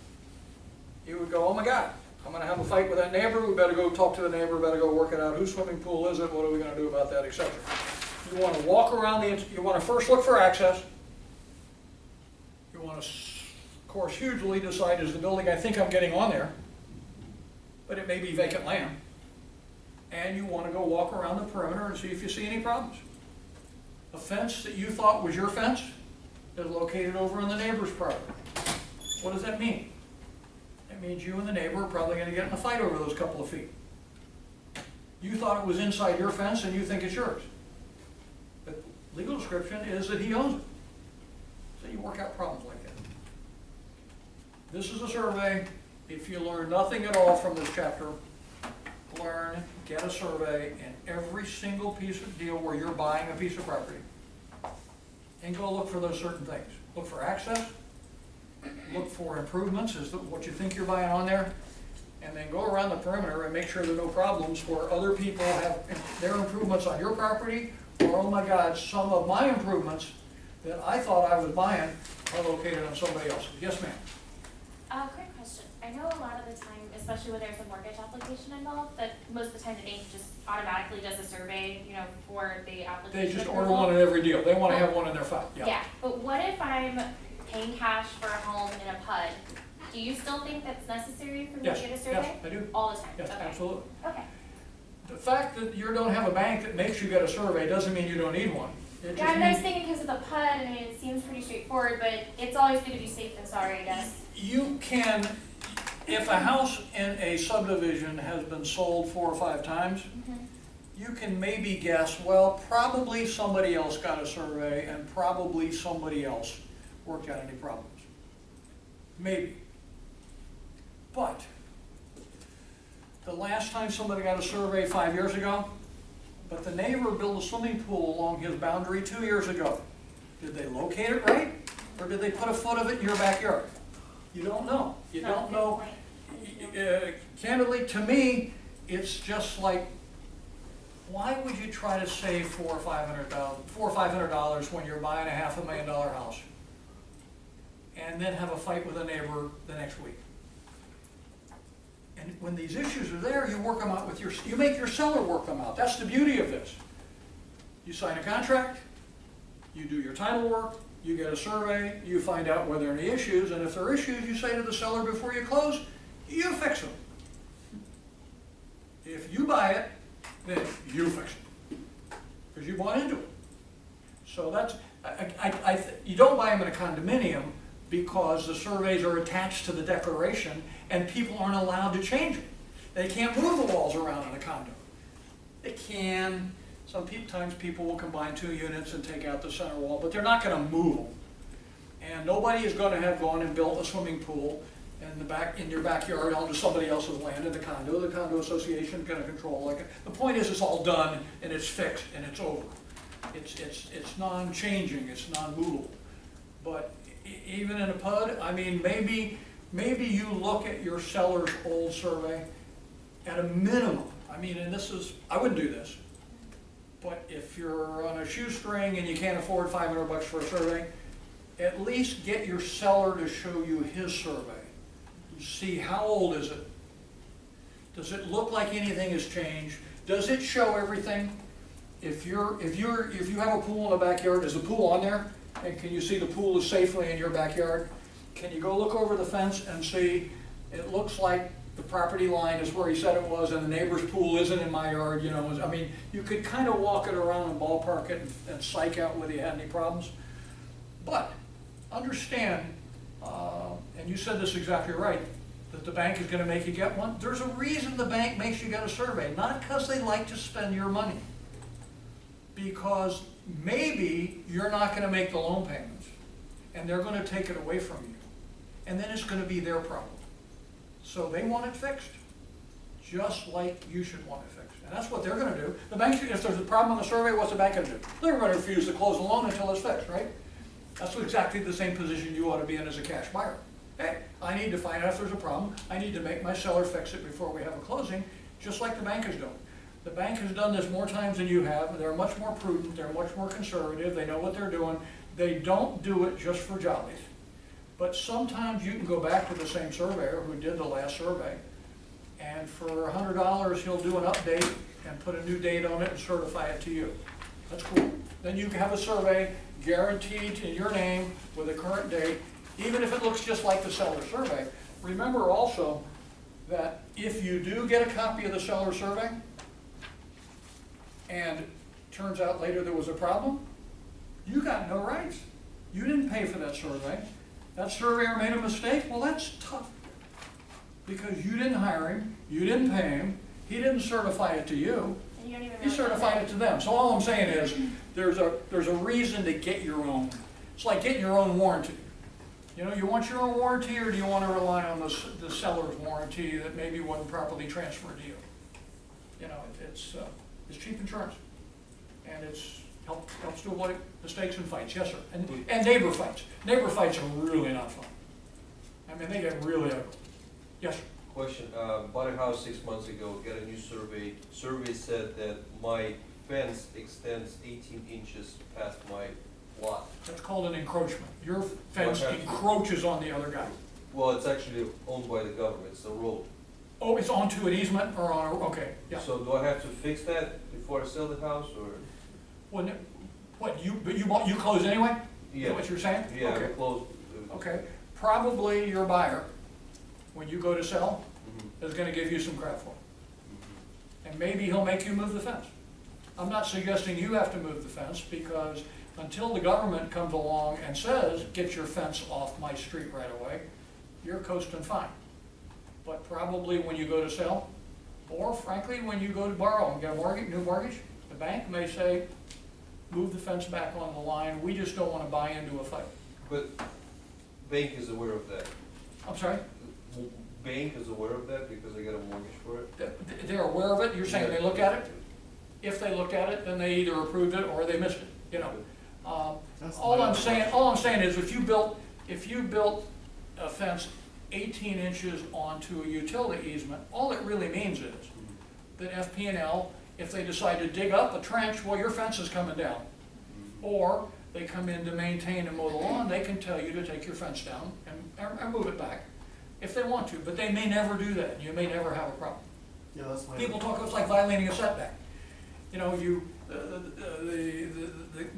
[SPEAKER 1] He would go, oh my God, I'm going to have a fight with that neighbor, we better go talk to the neighbor, better go work it out, whose swimming pool is it, what are we going to do about that, etc. You want to walk around you want to first look for access. You want to, of course, hugely decide, is the building I think I'm getting on there, but it may be vacant land. And you want to go walk around the perimeter and see if you see any problems. A fence that you thought was your fence is located over on the neighbor's property. What does that mean? It means you and the neighbor are probably going to get in a fight over those couple of feet. You thought it was inside your fence and you think it's yours. But legal description is that he owns it. So you work out problems like that. This is a survey. If you learn nothing at all from this chapter, get a survey in every single piece of deal where you're buying a piece of property. And go look for those certain things. Look for access. Look for improvements, is what you think you're buying on there, and then go around the perimeter and make sure there are no problems where other people have their improvements on your property, or oh my God, some of my improvements that I thought I was buying are located on somebody else's. Yes, ma'am?
[SPEAKER 4] Quick question. I know a lot of the time, especially when there's a mortgage application involved, that most of the time the bank just automatically does a survey, for the application.
[SPEAKER 1] They just order one in every deal. They want to have one in their file.
[SPEAKER 4] Yeah, but what if I'm paying cash for a home in a PUD? Do you still think that's necessary for me to get a survey?
[SPEAKER 1] Yes, I do.
[SPEAKER 4] All the time?
[SPEAKER 1] Yes,
[SPEAKER 4] okay.
[SPEAKER 1] absolutely.
[SPEAKER 4] Okay.
[SPEAKER 1] The fact that you don't have a bank that makes you get a survey doesn't mean you don't need one. It
[SPEAKER 4] Yeah,
[SPEAKER 1] just
[SPEAKER 4] I was
[SPEAKER 1] means
[SPEAKER 4] thinking because of the PUD, I mean, it seems pretty straightforward, but it's always good to be safe than sorry, I guess.
[SPEAKER 1] you can, if a house in a subdivision has been sold 4 or 5 times, you can maybe guess, well, probably somebody else got a survey and probably somebody else worked out any problems. Maybe. But the last time somebody got a survey 5 years ago, but the neighbor built a swimming pool along his boundary 2 years ago. Did they locate it right? Or did they put a foot of it in your backyard? You don't know. You don't know. Candidly, to me, it's just like, why would you try to save $400,000 or $500 when you're buying a $500,000 house, and then have a fight with a neighbor the next week? And when these issues are there, you work them out with you make your seller work them out. That's the beauty of this. You sign a contract, you do your title work, you get a survey, you find out whether there are any issues, and if there are issues, you say to the seller before you close, you fix them. If you buy it, then you fix it, because you bought into it. So that's, you don't buy them in a condominium because the surveys are attached to the declaration and people aren't allowed to change it. They can't move the walls around in a condo. They can. Sometimes people will combine 2 units and take out the center wall, but they're not going to move them. And nobody is going to have gone and built a swimming pool in your backyard onto somebody else's land in the condo. The condo association is going to control it. The point is, it's all done and it's fixed and it's over. It's non-changing. It's non-movable. But even in a PUD, I mean, maybe you look at your seller's old survey at a minimum. I mean, and I wouldn't do this, but if you're on a shoestring and you can't afford $500 for a survey, at least get your seller to show you his survey. See, how old is it? Does it look like anything has changed? Does it show everything? If you have a pool in the backyard, is the pool on there? And can you see the pool is safely in your backyard? Can you go look over the fence and see, it looks like the property line is where he said it was, and the neighbor's pool isn't in my yard, you know? I mean, you could kind of walk it around and ballpark it and psych out whether you had any problems. But understand, and you said this exactly right, that the bank is going to make you get one. There's a reason the bank makes you get a survey, not because they like to spend your money. Because maybe you're not going to make the loan payments, and they're going to take it away from you. And then it's going to be their problem. So they want it fixed, just like you should want it fixed. And that's what they're going to do. The bank, if there's a problem on the survey, what's the bank going to do? They're going to refuse to close the loan until it's fixed, right? That's exactly the same position you ought to be in as a cash buyer. Hey, I need to find out if there's a problem. I need to make my seller fix it before we have a closing, just like the bank is doing. The bank has done this more times than you have. They're much more prudent. They're much more conservative. They know what they're doing. They don't do it just for jollies. But sometimes you can go back to the same surveyor who did the last survey, and for $100 he'll do an update and put a new date on it and certify it to you. That's cool. Then you can have a survey guaranteed in your name with a current date, even if it looks just like the seller's survey. Remember also that if you do get a copy of the seller's survey, and it turns out later there was a problem, you got no rights. You didn't pay for that survey. That surveyor made a mistake. Well, that's tough, because you didn't hire him, you didn't pay him, he didn't certify it to you,
[SPEAKER 4] And you don't even
[SPEAKER 1] he certified it to them. So all I'm saying is, there's a reason to get your own. It's like getting your own warranty. You know, you want your own warranty, or do you want to rely on the seller's warranty that maybe wasn't properly transferred to you? You know, it's cheap insurance, and it's helps to avoid mistakes and fights. Yes, sir. And neighbor fights. Neighbor fights are really not fun. I mean, they get really ugly. Yes, sir.
[SPEAKER 6] Question, bought a house 6 months ago, got a new survey. Survey said that my fence extends 18 inches past my lot.
[SPEAKER 1] That's called an encroachment. Your fence
[SPEAKER 6] Okay.
[SPEAKER 1] encroaches on the other guy.
[SPEAKER 6] Well, it's actually owned by the government, it's a road.
[SPEAKER 1] Oh, it's onto an easement or on a, okay, yeah.
[SPEAKER 6] So do I have to fix that before I sell the house, or?
[SPEAKER 1] When, what, you close anyway? Is
[SPEAKER 6] Yeah.
[SPEAKER 1] that what you're saying?
[SPEAKER 6] Yeah,
[SPEAKER 1] Okay.
[SPEAKER 6] I'm closed.
[SPEAKER 1] Okay, probably your buyer, when you go to sell,
[SPEAKER 6] Mhm.
[SPEAKER 1] is gonna give you some crap for it.
[SPEAKER 6] Mhm.
[SPEAKER 1] And maybe he'll make you move the fence. I'm not suggesting you have to move the fence, because until the government comes along and says, get your fence off my street right away, you're coasting fine. But probably when you go to sell, or frankly, when you go to borrow and get a mortgage, new mortgage, the bank may say, move the fence back on the line, we just don't want to buy into a fight.
[SPEAKER 6] But bank is aware of that.
[SPEAKER 1] I'm sorry?
[SPEAKER 6] Bank is aware of that because they got a mortgage for it?
[SPEAKER 1] They're aware of it, you're saying they looked at it? If they looked at it, then they either approved it or they missed it, you know.
[SPEAKER 2] That's
[SPEAKER 1] All
[SPEAKER 2] my
[SPEAKER 1] I'm
[SPEAKER 2] other
[SPEAKER 1] saying,
[SPEAKER 2] question.
[SPEAKER 1] is if you built a fence 18 inches onto a utility easement, all it really means is that FP&L, if they decide to dig up a trench, well, your fence is coming down. Or they come in to maintain and mow the lawn, they can tell you to take your fence down and move it back if they want to, but they may never do that, and you may never have a problem.
[SPEAKER 2] Yeah, that's my.
[SPEAKER 1] People talk, it's like violating a setback. You know,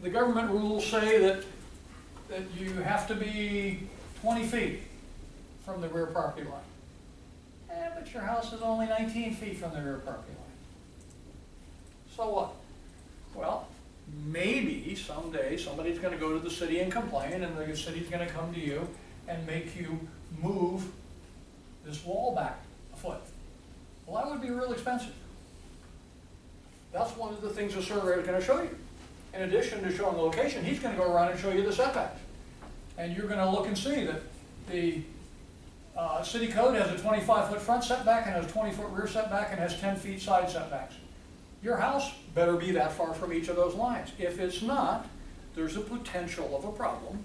[SPEAKER 1] the government rules say that you have to be 20 feet from the rear property line. But your house is only 19 feet from the rear property line. So what? Well, maybe someday somebody's gonna go to the city and complain, and the city's gonna come to you and make you move this wall back a foot. Well, that would be real expensive. That's one of the things the surveyor is gonna show you. In addition to showing the location, he's gonna go around and show you the setbacks. And you're gonna look and see that the city code has a 25-foot front setback and has a 20-foot rear setback and has 10 feet side setbacks. Your house better be that far from each of those lines. If it's not, there's a potential of a problem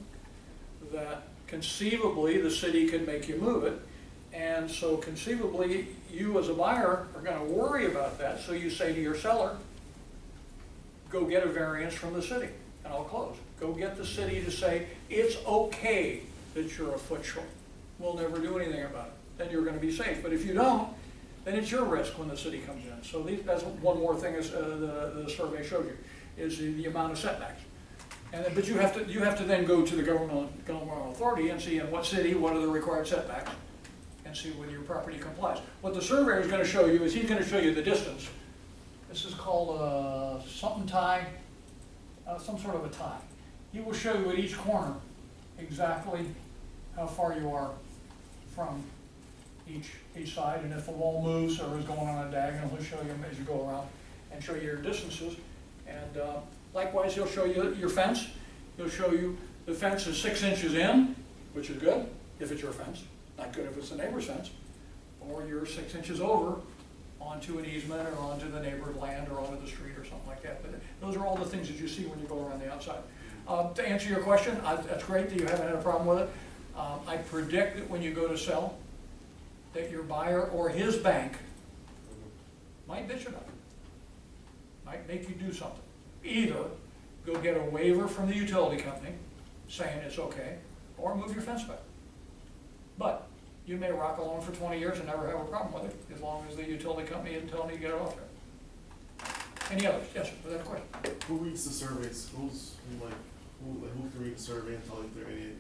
[SPEAKER 1] that conceivably the city can make you move it. And so conceivably, you as a buyer are gonna worry about that, so you say to your seller, go get a variance from the city, and I'll close. Go get the city to say, it's okay that you're a foot short. We'll never do anything about it. Then you're gonna be safe. But if you don't, then it's your risk when the city comes in. So that's one more thing is, the survey showed you, is the amount of setbacks. And then, but you have to then go to the governmental authority and see in what city, what are the required setbacks, and see whether your property complies. What the surveyor is gonna show you is he's gonna show you the distance. This is called something tie, some sort of a tie. He will show you at each corner exactly how far you are from each side, and if the wall moves or is going on a diagonal, he'll show you as you go around and show you your distances. And likewise, he'll show you your fence. He'll show you the fence is 6 inches in, which is good if it's your fence, not good if it's the neighbor's fence, or you're 6 inches over onto an easement or onto the neighbor's land or onto the street or something like that. But those are all the things that you see when you go around the outside. To answer your question, that's great that you haven't had a problem with it. I predict that when you go to sell, that your buyer or his bank might bitch about it, might make you do something. Either go get a waiver from the utility company saying it's okay, or move your fence back. But you may rock along for 20 years and never have a problem with it, as long as the utility company isn't telling you to get it off there. Any others? Yes, was that a question?
[SPEAKER 2] Who reads the surveys? Who can read the survey and tell if there are any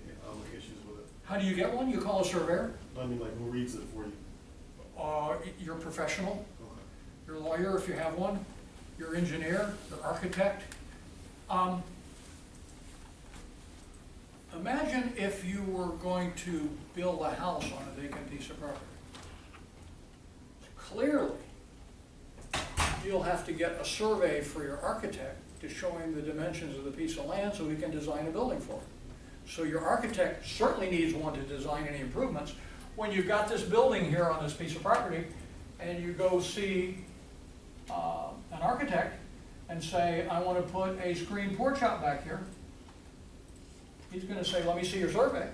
[SPEAKER 2] issues with it?
[SPEAKER 1] How do you get one? You call a surveyor.
[SPEAKER 2] I mean, like, who reads it for you?
[SPEAKER 1] Your professional,
[SPEAKER 2] Okay.
[SPEAKER 1] your lawyer if you have one, your engineer, your architect. Imagine if you were going to build a house on a vacant piece of property. Clearly, you'll have to get a survey for your architect to show him the dimensions of the piece of land so he can design a building for it. So your architect certainly needs one to design any improvements. When you've got this building here on this piece of property and you go see an architect and say, I want to put a screen porch out back here, he's going to say, let me see your survey.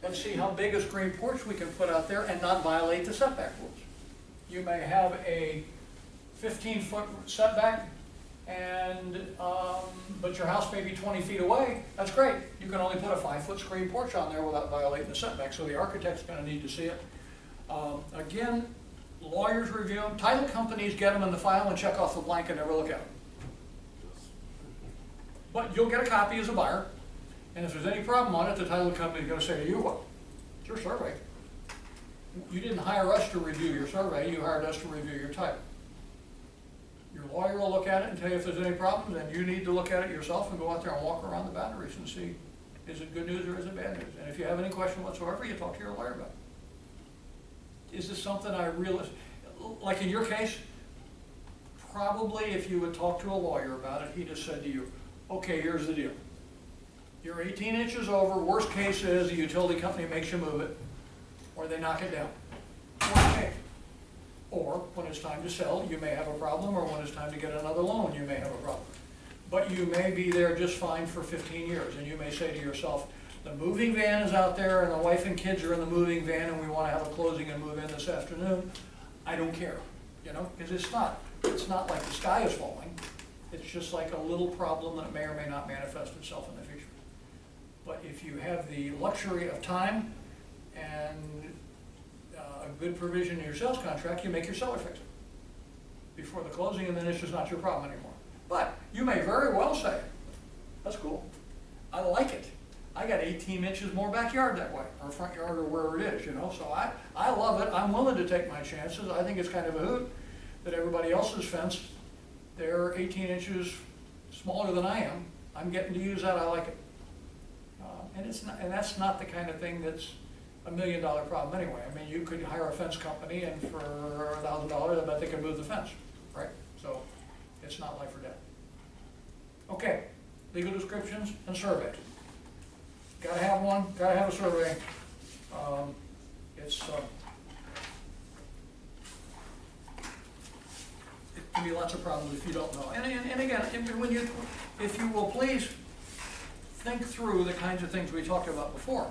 [SPEAKER 1] Let's see how big a screen porch we can put out there and not violate the setback rules. You may have a 15-foot setback, but your house may be 20 feet away. That's great. You can only put a 5-foot screen porch on there without violating the setback, so the architect's going to need to see it. Again, lawyers review them. Title companies get them in the file and check off the blank and never look at them. But you'll get a copy as a buyer, and if there's any problem on it, the title company is going to say to you, well, it's your survey. You didn't hire us to review your survey, you hired us to review your title. Your lawyer will look at it and tell you if there's any problems, and you need to look at it yourself and go out there and walk around the boundaries and see, is it good news or is it bad news? And if you have any question whatsoever, you talk to your lawyer about it. Is this something I really, like in your case, probably if you would talk to a lawyer about it, he'd have said to you, okay, here's the deal. You're 18 inches over, worst case is the utility company makes you move it, or they knock it down. Worst case. Or when it's time to sell, you may have a problem, or when it's time to get another loan, you may have a problem. But you may be there just fine for 15 years, and you may say to yourself, the moving van is out there, and the wife and kids are in the moving van, and we want to have a closing and move in this afternoon. I don't care, you know, because it's not like the sky is falling. It's just like a little problem that may or may not manifest itself in the future. But if you have the luxury of time and a good provision in your sales contract, you make your seller fix it before the closing, and then it's just not your problem anymore. But you may very well say, that's cool, I like it. I got 18 inches more backyard that way, or front yard, or wherever it is, you know, so I love it. I'm willing to take my chances. I think it's kind of a hoot that everybody else's fence, they're 18 inches smaller than I am. I'm getting to use that, I like it. And that's not the kind of thing that's $1 million problem anyway. I mean, you could hire a fence company, and for $1,000, I bet they could move the fence, right? So it's not life or death. Okay, legal descriptions and surveys. Gotta have one, gotta have a survey. It can be lots of problems if you don't know. And again, if you will please think through the kinds of things we talked about before.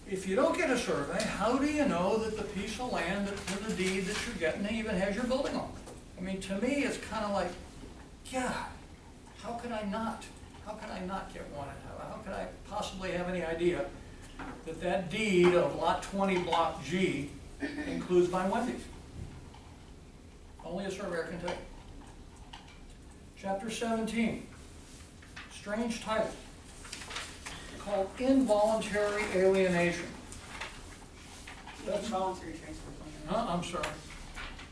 [SPEAKER 1] If you don't get a survey, how do you know that the piece of land that's in the deed that you're getting even has your building on it? I mean, to me, it's kind of like, God, how could I not? How could I not get one? How could I possibly have any idea that that deed of lot 20 block G includes my Wendy's? Only a surveyor can tell you. Chapter 17, strange title, called involuntary alienation.
[SPEAKER 5] Involuntary transfer.
[SPEAKER 1] I'm sorry.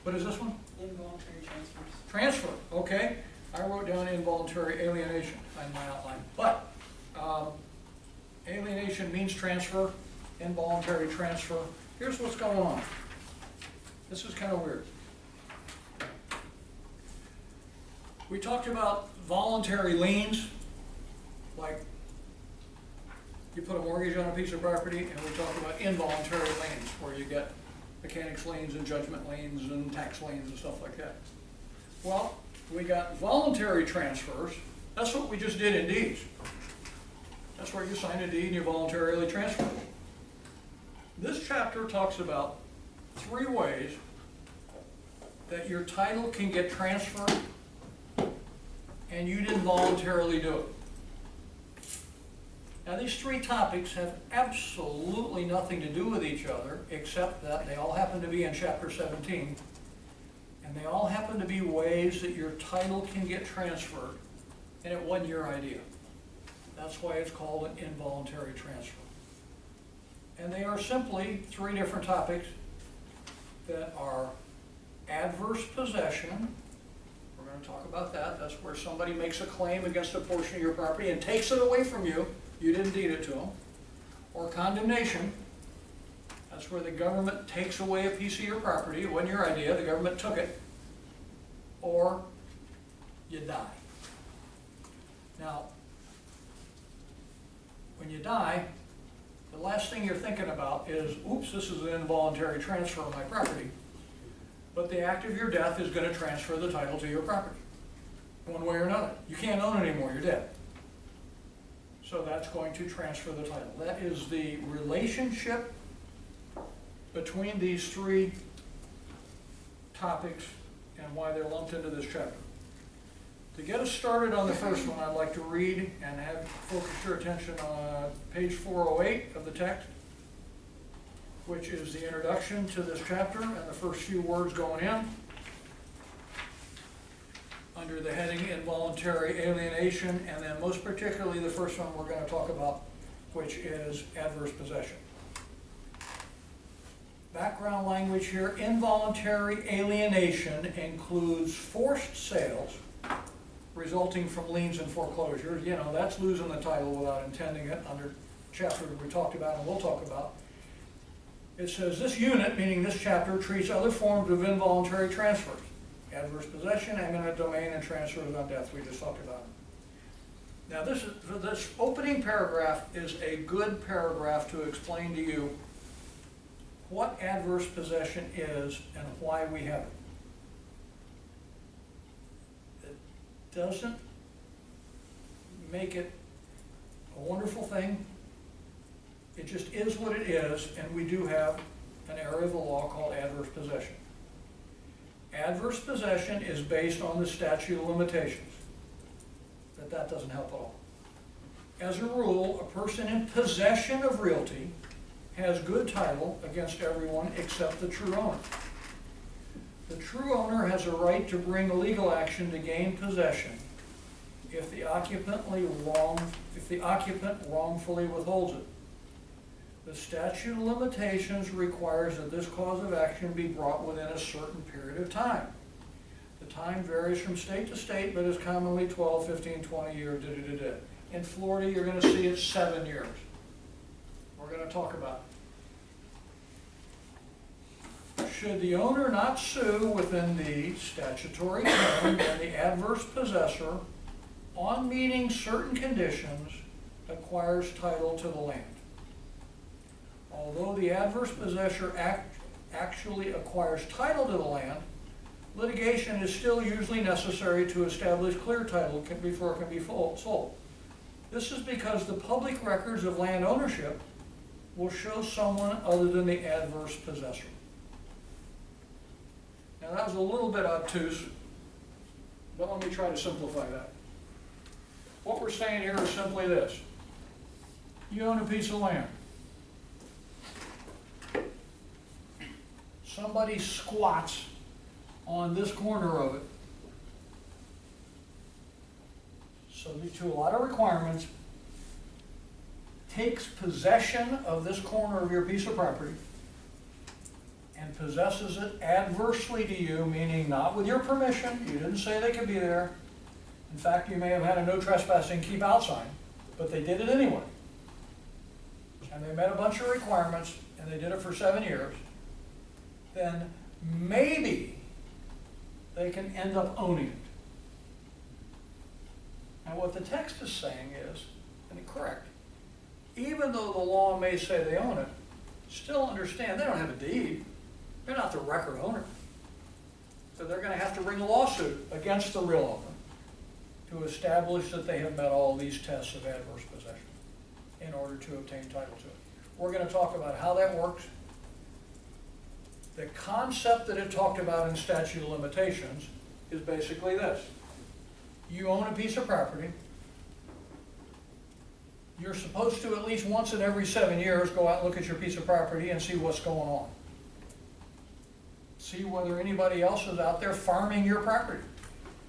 [SPEAKER 1] What is this one?
[SPEAKER 5] Involuntary transfers.
[SPEAKER 1] Transfer, okay. I wrote down involuntary alienation in my outline. But alienation means transfer, involuntary transfer. Here's what's going on. This is kind of weird. We talked about voluntary liens, like you put a mortgage on a piece of property, and we talked about involuntary liens, where you get mechanics liens and judgment liens and tax liens and stuff like that. Well, we got voluntary transfers. That's what we just did in deeds. That's where you sign a deed and you voluntarily transfer. This chapter talks about 3 ways that your title can get transferred and you didn't voluntarily do it. Now, these 3 topics have absolutely nothing to do with each other, except that they all happen to be in chapter 17, and they all happen to be ways that your title can get transferred, and it wasn't your idea. That's why it's called an involuntary transfer. And they are simply 3 different topics that are adverse possession. We're going to talk about that. That's where somebody makes a claim against a portion of your property and takes it away from you. You didn't deed it to them. Or condemnation. That's where the government takes away a piece of your property. It wasn't your idea. The government took it. Or you die. Now, when you die, the last thing you're thinking about is, oops, this is an involuntary transfer of my property. But the act of your death is going to transfer the title to your property, one way or another. You can't own it anymore, you're dead. So that's going to transfer the title. That is the relationship between these 3 topics and why they're lumped into this chapter. To get us started on the first one, I'd like to read and have focus your attention on page 408 of the text, which is the introduction to this chapter and the first few words going in. Under the heading involuntary alienation, and then most particularly the first one we're going to talk about, which is adverse possession. Background language here, involuntary alienation includes forced sales resulting from liens and foreclosures. You know, that's losing the title without intending it under chapter that we talked about and we'll talk about. It says this unit, meaning this chapter, treats other forms of involuntary transfers. Adverse possession, eminent domain, and transfers on death. We just talked about it. Now this opening paragraph is a good paragraph to explain to you what adverse possession is and why we have it. It doesn't make it a wonderful thing. It just is what it is, and we do have an area of the law called adverse possession. Adverse possession is based on the statute of limitations, but that doesn't help at all. As a rule, a person in possession of realty has good title against everyone except the true owner. The true owner has a right to bring a legal action to gain possession if the occupant wrongfully withholds it. The statute of limitations requires that this cause of action be brought within a certain period of time. The time varies from state to state, but is commonly 12, 15, 20 years. In Florida, you're going to see it's 7 years. We're going to talk about it. Should the owner not sue within the statutory term, then the adverse possessor, on meeting certain conditions, acquires title to the land. Although the adverse possessor actually acquires title to the land, litigation is still usually necessary to establish clear title before it can be sold. This is because the public records of land ownership will show someone other than the adverse possessor. Now that was a little bit obtuse, but let me try to simplify that. What we're saying here is simply this. You own a piece of land. Somebody squats on this corner of it, subject to a lot of requirements, takes possession of this corner of your piece of property and possesses it adversely to you, meaning not with your permission. You didn't say they could be there. In fact, you may have had a no trespassing keep out sign, but they did it anyway. And they met a bunch of requirements, and they did it for 7 years. Then maybe they can end up owning it. And what the text is saying is, and correct, even though the law may say they own it, still understand they don't have a deed. They're not the record owner. So they're going to have to bring a lawsuit against the real owner to establish that they have met all these tests of adverse possession in order to obtain title to it. We're going to talk about how that works. The concept that it talked about in statute of limitations is basically this. You own a piece of property. You're supposed to at least once in every 7 years go out and look at your piece of property and see what's going on. See whether anybody else is out there farming your property.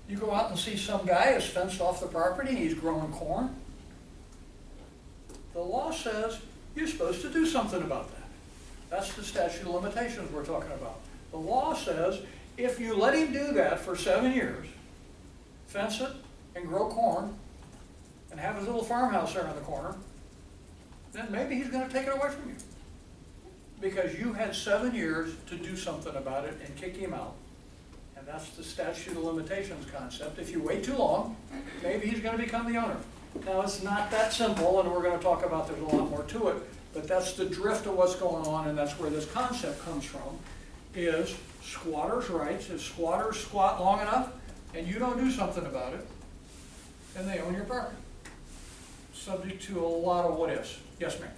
[SPEAKER 1] You go out and see some guy has fenced off the property and he's growing corn. The law says you're supposed to do something about that. That's the statute of limitations we're talking about. The law says if you let him do that for 7 years, fence it and grow corn and have his little farmhouse there in the corner, then maybe he's going to take it away from you. Because you had 7 years to do something about it and kick him out. And that's the statute of limitations concept. If you wait too long, maybe he's going to become the owner. Now it's not that simple, and we're going to talk about there's a lot more to it, but that's the drift of what's going on, and that's where this concept comes from, is squatters' rights. If squatters squat long enough and you don't do something about it, then they own your property. Subject to a lot of what ifs. Yes, ma'am.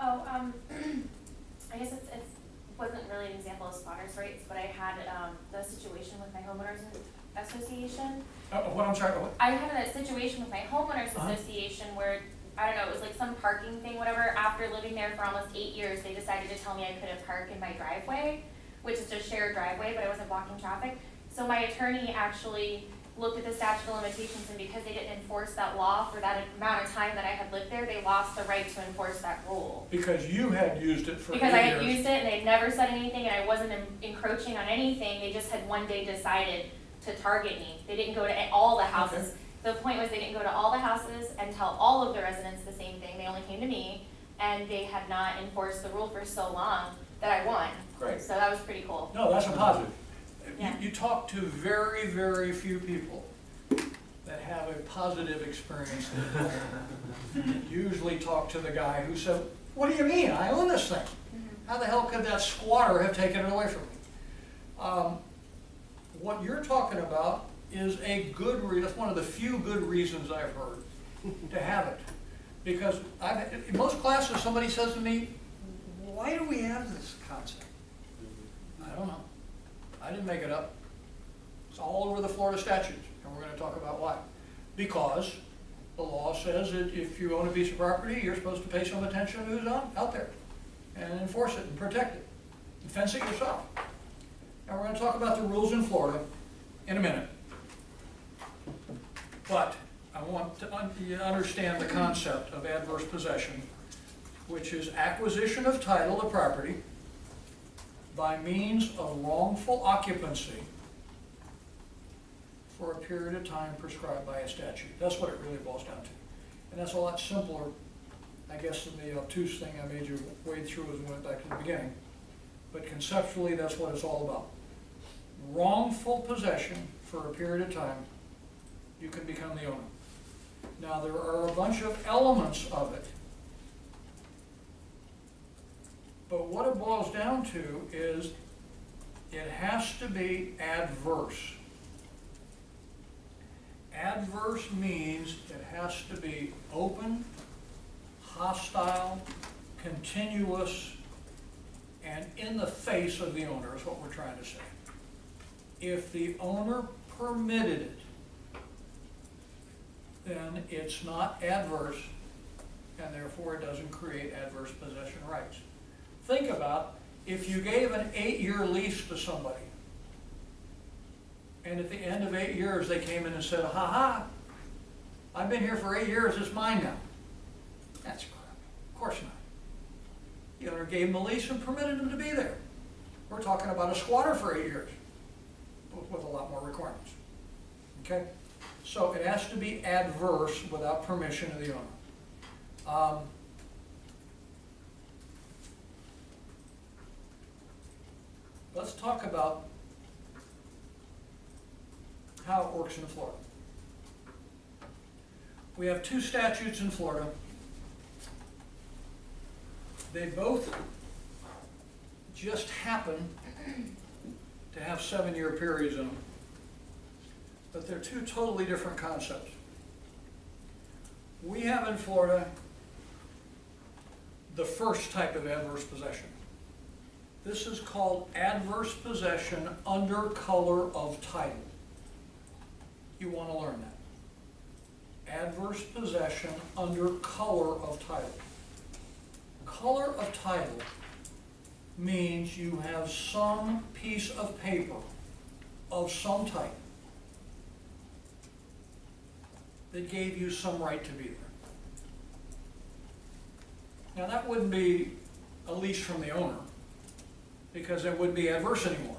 [SPEAKER 4] Oh, I guess it wasn't really an example of squatters' rights, but I had the situation with my homeowners association.
[SPEAKER 1] What, I'm sorry, what?
[SPEAKER 4] I had a situation with my homeowners association where, I don't know, it was like some parking thing, whatever. After living there for almost 8 years, they decided to tell me I couldn't park in my driveway, which is a shared driveway, but I wasn't blocking traffic. So my attorney actually looked at the statute of limitations, and because they didn't enforce that law for that amount of time that I had lived there, they lost the right to enforce that rule.
[SPEAKER 1] Because you had used it for 8 years.
[SPEAKER 4] Because I had used it and they'd never said anything and I wasn't encroaching on anything. They just had one day decided to target me. They didn't go to all the houses. Okay. The point was they didn't go to all the houses and tell all of the residents the same thing. They only came to me, and they had not enforced the rule for so long that I won.
[SPEAKER 1] Great.
[SPEAKER 4] So that was pretty cool.
[SPEAKER 1] No, that's a positive.
[SPEAKER 4] Yeah.
[SPEAKER 1] You talk to very, very few people that have a positive experience usually talk to the guy who said, what do you mean? I own this thing. How the hell could that squatter have taken it away from me? What you're talking about is a good reason. That's one of the few good reasons I've heard to have it. Because in most classes, somebody says to me, why do we have this concept? I don't know. I didn't make it up. It's all over the Florida statutes, and we're going to talk about why. Because the law says that if you own a piece of property, you're supposed to pay some attention to who's out there and enforce it and protect it and fence it yourself. And we're going to talk about the rules in Florida in a minute. But I want you to understand the concept of adverse possession, which is acquisition of title to property by means of wrongful occupancy for a period of time prescribed by a statute. That's what it really boils down to. And that's a lot simpler, I guess, than the obtuse thing I made you wade through as we went back to the beginning. But conceptually, that's what it's all about. Wrongful possession for a period of time, you can become the owner. Now, there are a bunch of elements of it. But what it boils down to is it has to be adverse. Adverse means it has to be open, hostile, continuous, and in the face of the owner is what we're trying to say. If the owner permitted it, then it's not adverse, and therefore it doesn't create adverse possession rights. Think about if you gave an 8-year lease to somebody, and at the end of 8 years they came in and said, ha ha, I've been here for 8 years, it's mine now. That's crap. Of course not. The owner gave him a lease and permitted him to be there. We're talking about a squatter for 8 years with a lot more requirements. Okay? So it has to be adverse without permission of the owner. Let's talk about how it works in Florida. We have 2 statutes in Florida. They both just happen to have 7-year periods in them, but they're 2 totally different concepts. We have in Florida the first type of adverse possession. This is called adverse possession under color of title. You want to learn that. Adverse possession under color of title. Color of title means you have some piece of paper of some type that gave you some right to be there. Now that wouldn't be a lease from the owner, because it wouldn't be adverse anymore.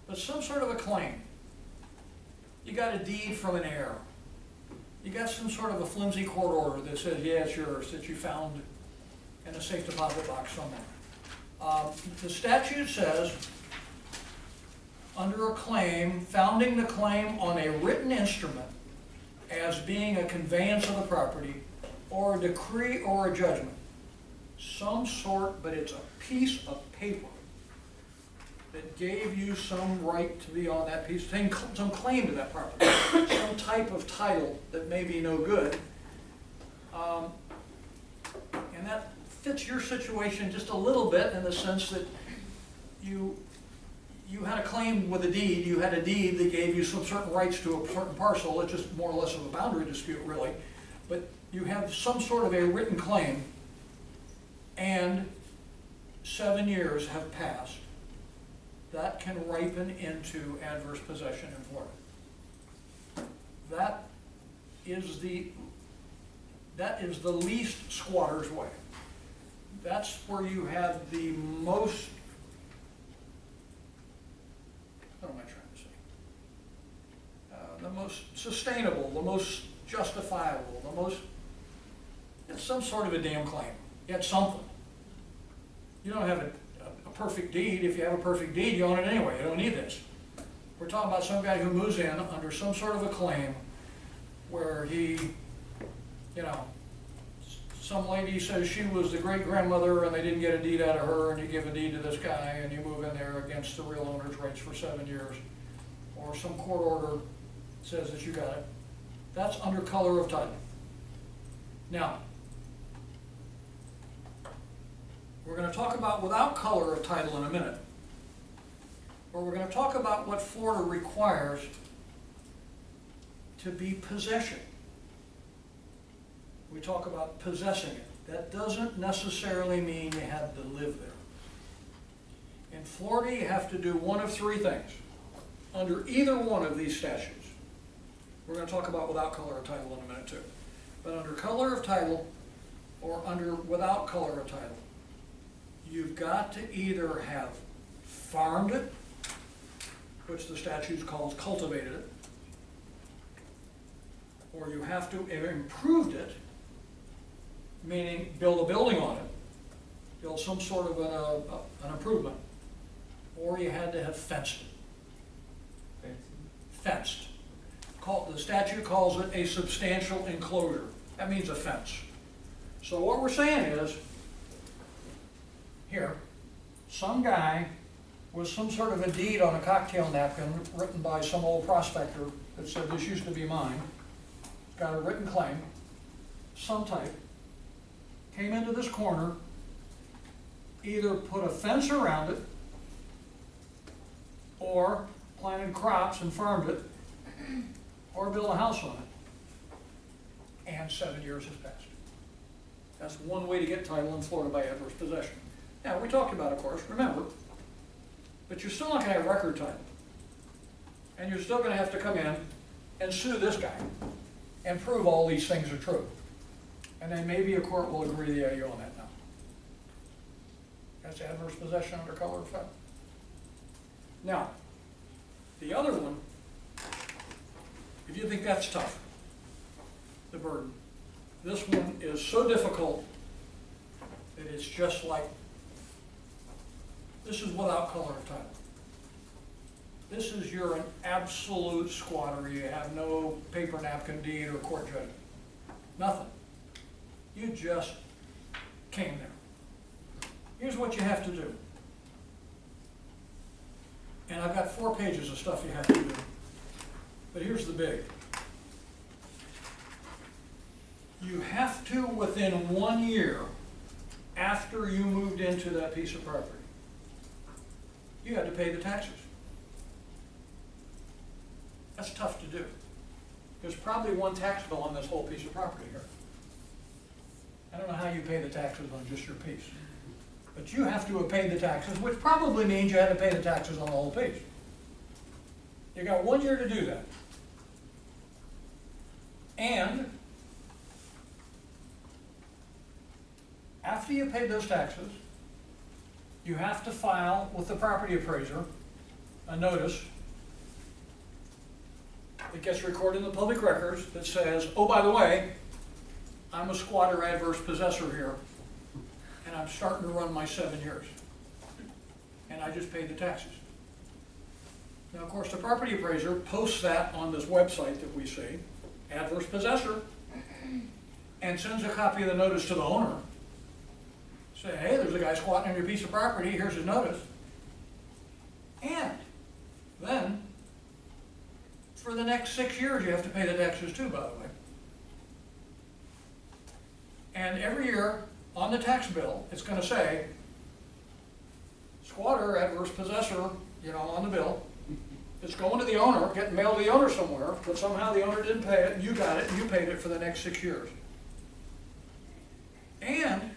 [SPEAKER 1] But some sort of a claim. You got a deed from an heir. You got some sort of a flimsy court order that says, yeah, it's yours, that you found in a safe deposit box somewhere. The statute says, under a claim, founding the claim on a written instrument as being a conveyance of the property, or a decree or a judgment. Some sort, but it's a piece of paper that gave you some right to be on that piece, some claim to that property, some type of title that may be no good. And that fits your situation just a little bit in the sense that you had a claim with a deed, you had a deed that gave you some certain rights to a certain parcel. It's just more or less of a boundary dispute, really. But you have some sort of a written claim, and 7 years have passed. That can ripen into adverse possession in Florida. That is the least squatter's way. That's where you have the most, what am I trying to say? The most sustainable, the most justifiable, the most, it's some sort of a damn claim. It's something. You don't have a perfect deed. If you have a perfect deed, you own it anyway. You don't need this. We're talking about some guy who moves in under some sort of a claim where he, you know, some lady says she was the great-grandmother and they didn't get a deed out of her, and you give a deed to this guy and you move in there against the real owner's rights for 7 years. Or some court order says that you got it. That's under color of title. Now, we're going to talk about without color of title in a minute. But we're going to talk about what Florida requires to be possession. We talk about possessing it. That doesn't necessarily mean you have to live there. In Florida, you have to do one of three things. Under either one of these statutes, we're going to talk about without color of title in a minute too. But under color of title or under without color of title, you've got to either have farmed it, which the statute calls cultivated it, or you have to have improved it, meaning build a building on it, build some sort of an improvement, or you had to have fenced it. Fenced. The statute calls it a substantial enclosure. That means a fence. So what we're saying is, here, some guy with some sort of a deed on a cocktail napkin written by some old prospector that said this used to be mine, got a written claim, some type, came into this corner, either put a fence around it or planted crops and farmed it or built a house on it, and 7 years has passed. That's one way to get title in Florida by adverse possession. Now, we talked about, of course, remember, but you're still not going to have record title. And you're still going to have to come in and sue this guy and prove all these things are true. And then maybe a court will agree to you on that now. That's adverse possession under color of title. Now, the other one, if you think that's tough, the burden, this one is so difficult that it's just like, this is without color of title. This is you're an absolute squatter. You have no paper napkin deed or court judgment. Nothing. You just came there. Here's what you have to do. And I've got 4 pages of stuff you have to do. But here's the big. You have to, within 1 year after you moved into that piece of property, you had to pay the taxes. That's tough to do. There's probably one tax bill on this whole piece of property here. I don't know how you pay the taxes on just your piece. But you have to have paid the taxes, which probably means you had to pay the taxes on the whole piece. You got 1 year to do that. And after you pay those taxes, you have to file with the property appraiser a notice that gets recorded in the public records that says, oh, by the way, I'm a squatter adverse possessor here, and I'm starting to run my 7 years. And I just paid the taxes. Now, of course, the property appraiser posts that on this website that we see, adverse possessor, and sends a copy of the notice to the owner. Say, hey, there's a guy squatting on your piece of property, here's his notice. And then, for the next 6 years, you have to pay the taxes too, by the way. And every year, on the tax bill, it's going to say, squatter, adverse possessor, you know, on the bill. It's going to the owner, getting mailed to the owner somewhere, but somehow the owner didn't pay it, and you got it, and you paid it for the next 6 years. And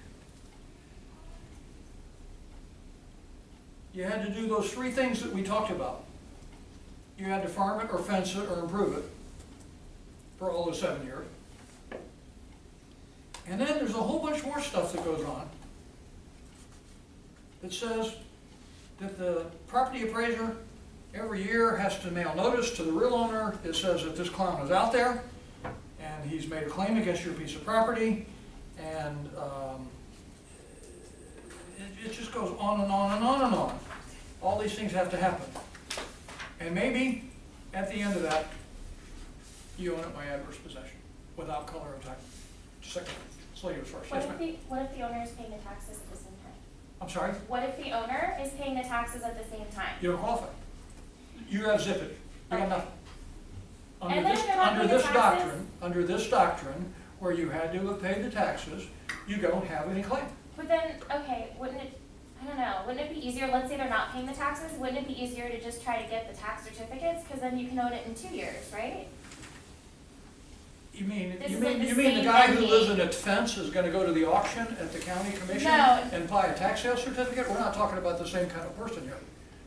[SPEAKER 1] you had to do those 3 things that we talked about. You had to farm it or fence it or improve it for all those 7 years. And then there's a whole bunch more stuff that goes on that says that the property appraiser every year has to mail notice to the real owner that says that this clown is out there and he's made a claim against your piece of property, and it just goes on and on and on and on. All these things have to happen. And maybe at the end of that, you own it by adverse possession without color of title. Second, Slade was first. Yes, ma'am.
[SPEAKER 4] What if the owner is paying the taxes at the same time?
[SPEAKER 1] I'm sorry?
[SPEAKER 4] What if the owner is paying the taxes at the same time?
[SPEAKER 1] You don't qualify. You have zippity. You got
[SPEAKER 4] Okay.
[SPEAKER 1] nothing.
[SPEAKER 4] And then if they're not paying the taxes?
[SPEAKER 1] Under this doctrine, where you had to have paid the taxes, you don't have any claim.
[SPEAKER 4] But then, okay, wouldn't it, I don't know, wouldn't it be easier, let's say they're not paying the taxes, wouldn't it be easier to just try to get the tax certificates? Because then you can own it in 2 years, right?
[SPEAKER 1] You mean,
[SPEAKER 4] This
[SPEAKER 1] you
[SPEAKER 4] is
[SPEAKER 1] mean,
[SPEAKER 4] like the
[SPEAKER 1] you mean the
[SPEAKER 4] same
[SPEAKER 1] guy who
[SPEAKER 4] ending.
[SPEAKER 1] lives in a fence is gonna go to the auction at the county commission
[SPEAKER 4] No.
[SPEAKER 1] and buy a tax sale certificate? We're not talking about the same kind of person here.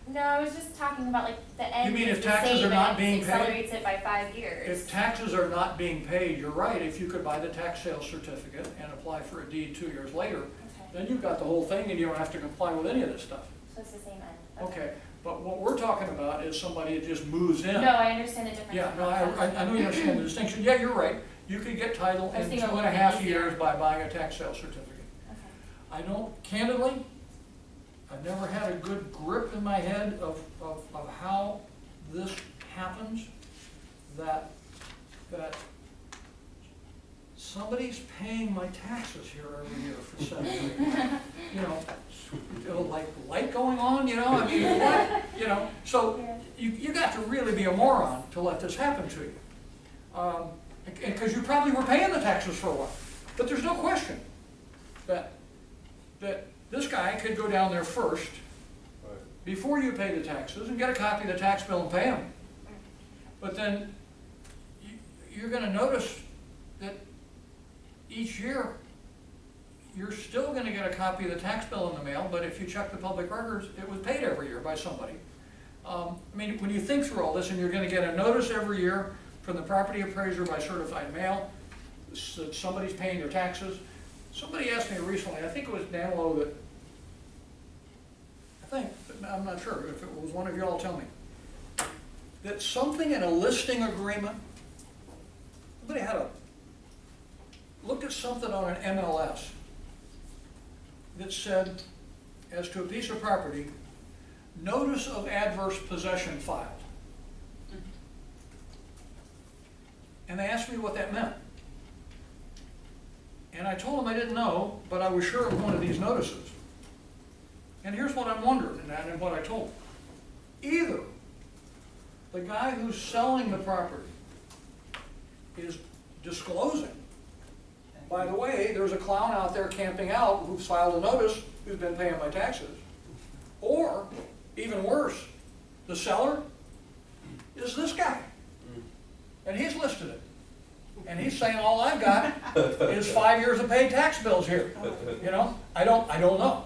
[SPEAKER 4] No, I was just talking about like the end
[SPEAKER 1] mean
[SPEAKER 4] is
[SPEAKER 1] if
[SPEAKER 4] the
[SPEAKER 1] taxes
[SPEAKER 4] same
[SPEAKER 1] are not
[SPEAKER 4] and
[SPEAKER 1] being
[SPEAKER 4] it
[SPEAKER 1] paid?
[SPEAKER 4] accelerates it by 5 years.
[SPEAKER 1] If taxes are not being paid, you're right, if you could buy the tax sale certificate and apply for a deed 2 years later,
[SPEAKER 4] Okay,
[SPEAKER 1] then you've got the whole thing and you don't have to comply with any of this stuff.
[SPEAKER 4] so it's the same end.
[SPEAKER 1] Okay, but what we're talking about is somebody that just moves in.
[SPEAKER 4] No, I understand the difference.
[SPEAKER 1] Yeah, no, I know you understand the distinction. Yeah, you're right. You could get title
[SPEAKER 4] I was
[SPEAKER 1] in
[SPEAKER 4] thinking a
[SPEAKER 1] 2.5
[SPEAKER 4] little bit easier.
[SPEAKER 1] years by buying a tax sale certificate.
[SPEAKER 4] Okay.
[SPEAKER 1] I don't, candidly, I've never had a good grip in my head of how this happens, that somebody's paying my taxes here every year for 7 years. You know, like light going on, you know, I mean, what, you know, so
[SPEAKER 4] Yeah.
[SPEAKER 1] you got to really be a moron to let this happen to you. Because you probably were paying the taxes for a while. But there's no question that this guy could go down there first, before you pay the taxes, and get a copy of the tax bill and pay them. But then you're gonna notice that each year, you're still gonna get a copy of the tax bill in the mail, but if you check the public records, it was paid every year by somebody. I mean, when you think through all this, and you're gonna get a notice every year from the property appraiser by certified mail, that somebody's paying their taxes. Somebody asked me recently, I think it was Danilo that, I'm not sure, if it was one of y'all, tell me, that something in a listing agreement, somebody looked at something on an MLS that said, as to a piece of property, notice of adverse possession filed. And they asked me what that meant. And I told them I didn't know, but I was sure of one of these notices. And here's what I'm wondering, and what I told them. Either the guy who's selling the property is disclosing, by the way, there's a clown out there camping out who's filed a notice, who's been paying my taxes. Or, even worse, the seller is this guy. And he's listed it. And he's saying, all I've got is 5 years of paid tax bills here. You know, I don't know.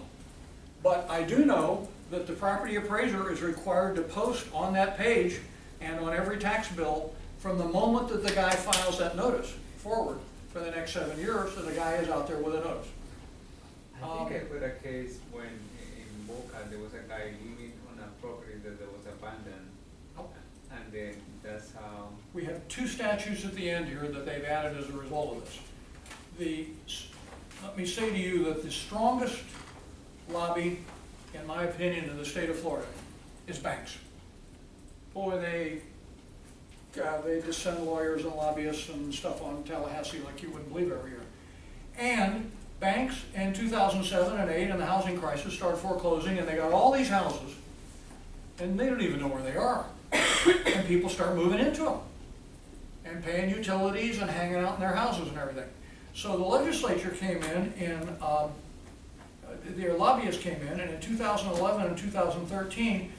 [SPEAKER 1] But I do know that the property appraiser is required to post on that page and on every tax bill from the moment that the guy files that notice forward for the next 7 years, so the guy is out there with a notice.
[SPEAKER 3] I think I put a case when in Boca there was a guy living on a property that was abandoned,
[SPEAKER 1] Oh.
[SPEAKER 3] and then that's how.
[SPEAKER 1] We have 2 statutes at the end here that they've added as a result of this. Let me say to you that the strongest lobby, in my opinion, in the state of Florida is banks. Boy, they just send lawyers and lobbyists and stuff on Tallahassee like you wouldn't believe every year. And banks in 2007 and 2008 in the housing crisis started foreclosing, and they got all these houses, and they don't even know where they are. And people start moving into them and paying utilities and hanging out in their houses and everything. So the legislature came in their lobbyists came in, and in 2011 and 2013,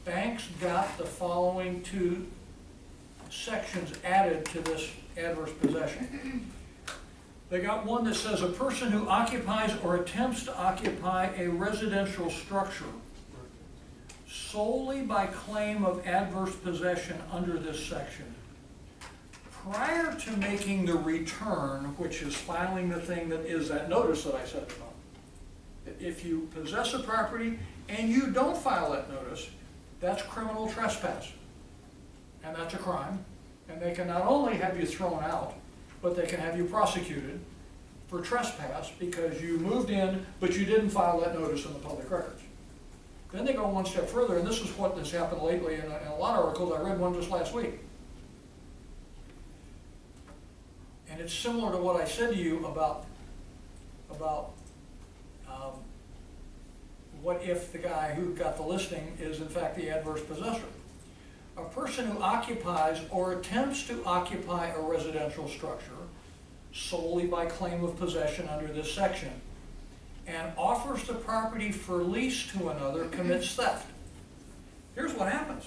[SPEAKER 1] banks got the following 2 sections added to this adverse possession. They got one that says a person who occupies or attempts to occupy a residential structure solely by claim of adverse possession under this section, prior to making the return, which is filing the thing that is that notice that I said about. If you possess a property and you don't file that notice, that's criminal trespass. And that's a crime. And they can not only have you thrown out, but they can have you prosecuted for trespass because you moved in, but you didn't file that notice in the public records. Then they go one step further, and this is what has happened lately in a lot of articles. I read one just last week. And it's similar to what I said to you about what if the guy who got the listing is in fact the adverse possessor. A person who occupies or attempts to occupy a residential structure solely by claim of possession under this section and offers the property for lease to another commits theft. Here's what happens.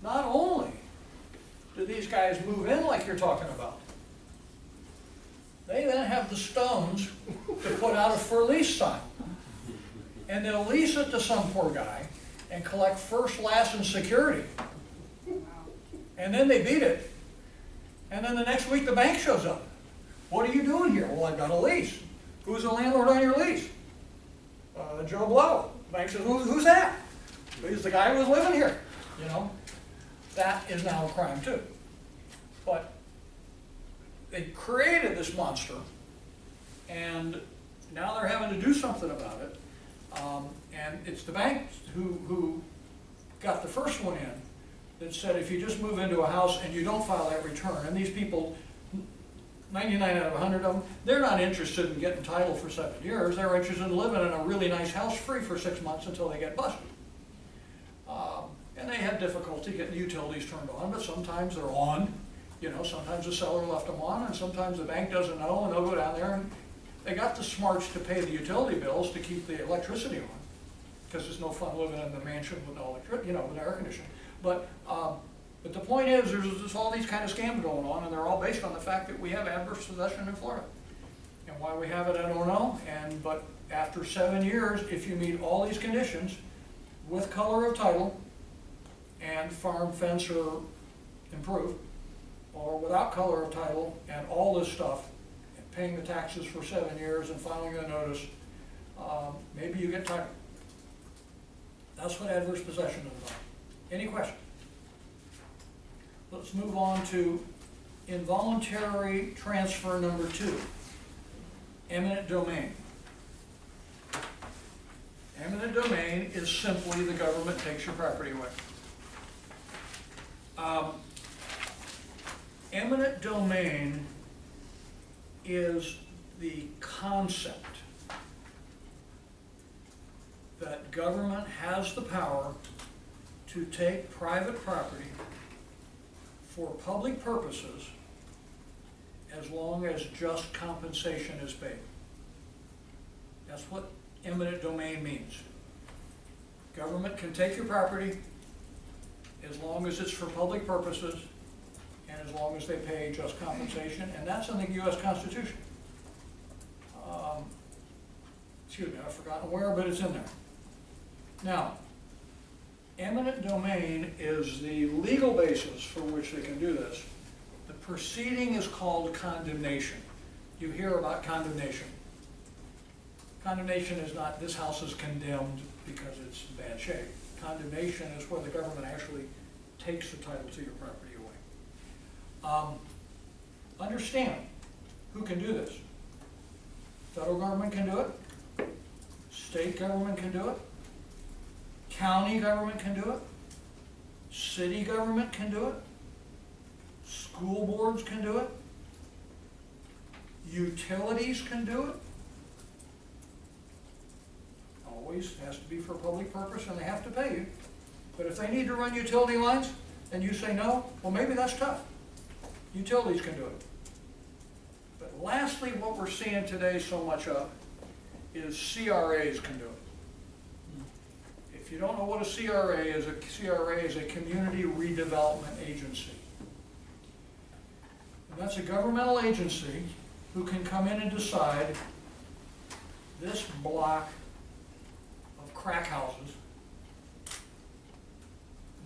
[SPEAKER 1] Not only do these guys move in like you're talking about, they then have the stones to put out a for lease sign. And they'll lease it to some poor guy and collect first, last, and security. And then they beat it. And then the next week the bank shows up. What are you doing here? Well, I've got a lease. Who's the landlord on your lease? Joe Blow. The bank says, who's that? He's the guy who was living here. You know, that is now a crime too. But they created this monster, and now they're having to do something about it. And it's the banks who got the first one in that said if you just move into a house and you don't file that return, and these people, 99 out of 100 of them, they're not interested in getting title for 7 years. They're interested in living in a really nice house free for 6 months until they get busted. And they have difficulty getting the utilities turned on, but sometimes they're on. You know, sometimes the seller left them on, and sometimes the bank doesn't know, and they'll go down there and they got the smarts to pay the utility bills to keep the electricity on, because there's no fun living in the mansion with no electricity, you know, with air conditioning. But the point is, there's just all these kind of scams going on, and they're all based on the fact that we have adverse possession in Florida. And why we have it, I don't know. But after 7 years, if you meet all these conditions with color of title and farm fence or improved, or without color of title and all this stuff, paying the taxes for 7 years and filing a notice, maybe you get title. That's what adverse possession is about. Any questions? Let's move on to involuntary transfer number 2, eminent domain. Eminent domain is simply the government takes your property away. Eminent domain is the concept that government has the power to take private property for public purposes as long as just compensation is paid. That's what eminent domain means. Government can take your property as long as it's for public purposes and as long as they pay just compensation, and that's in the U.S. Constitution. Excuse me, I've forgotten where, but it's in there. Now, eminent domain is the legal basis for which they can do this. The proceeding is called condemnation. You hear about condemnation. Condemnation is not, this house is condemned because it's in bad shape. Condemnation is where the government actually takes the title to your property away. Understand who can do this. Federal government can do it. State government can do it. County government can do it. City government can do it. School boards can do it. Utilities can do it. Always has to be for public purpose, and they have to pay you. But if they need to run utility lines and you say no, well, maybe that's tough. Utilities can do it. But lastly, what we're seeing today so much of is CRAs can do it. If you don't know what a CRA is a community redevelopment agency. And that's a governmental agency who can come in and decide this block of crack houses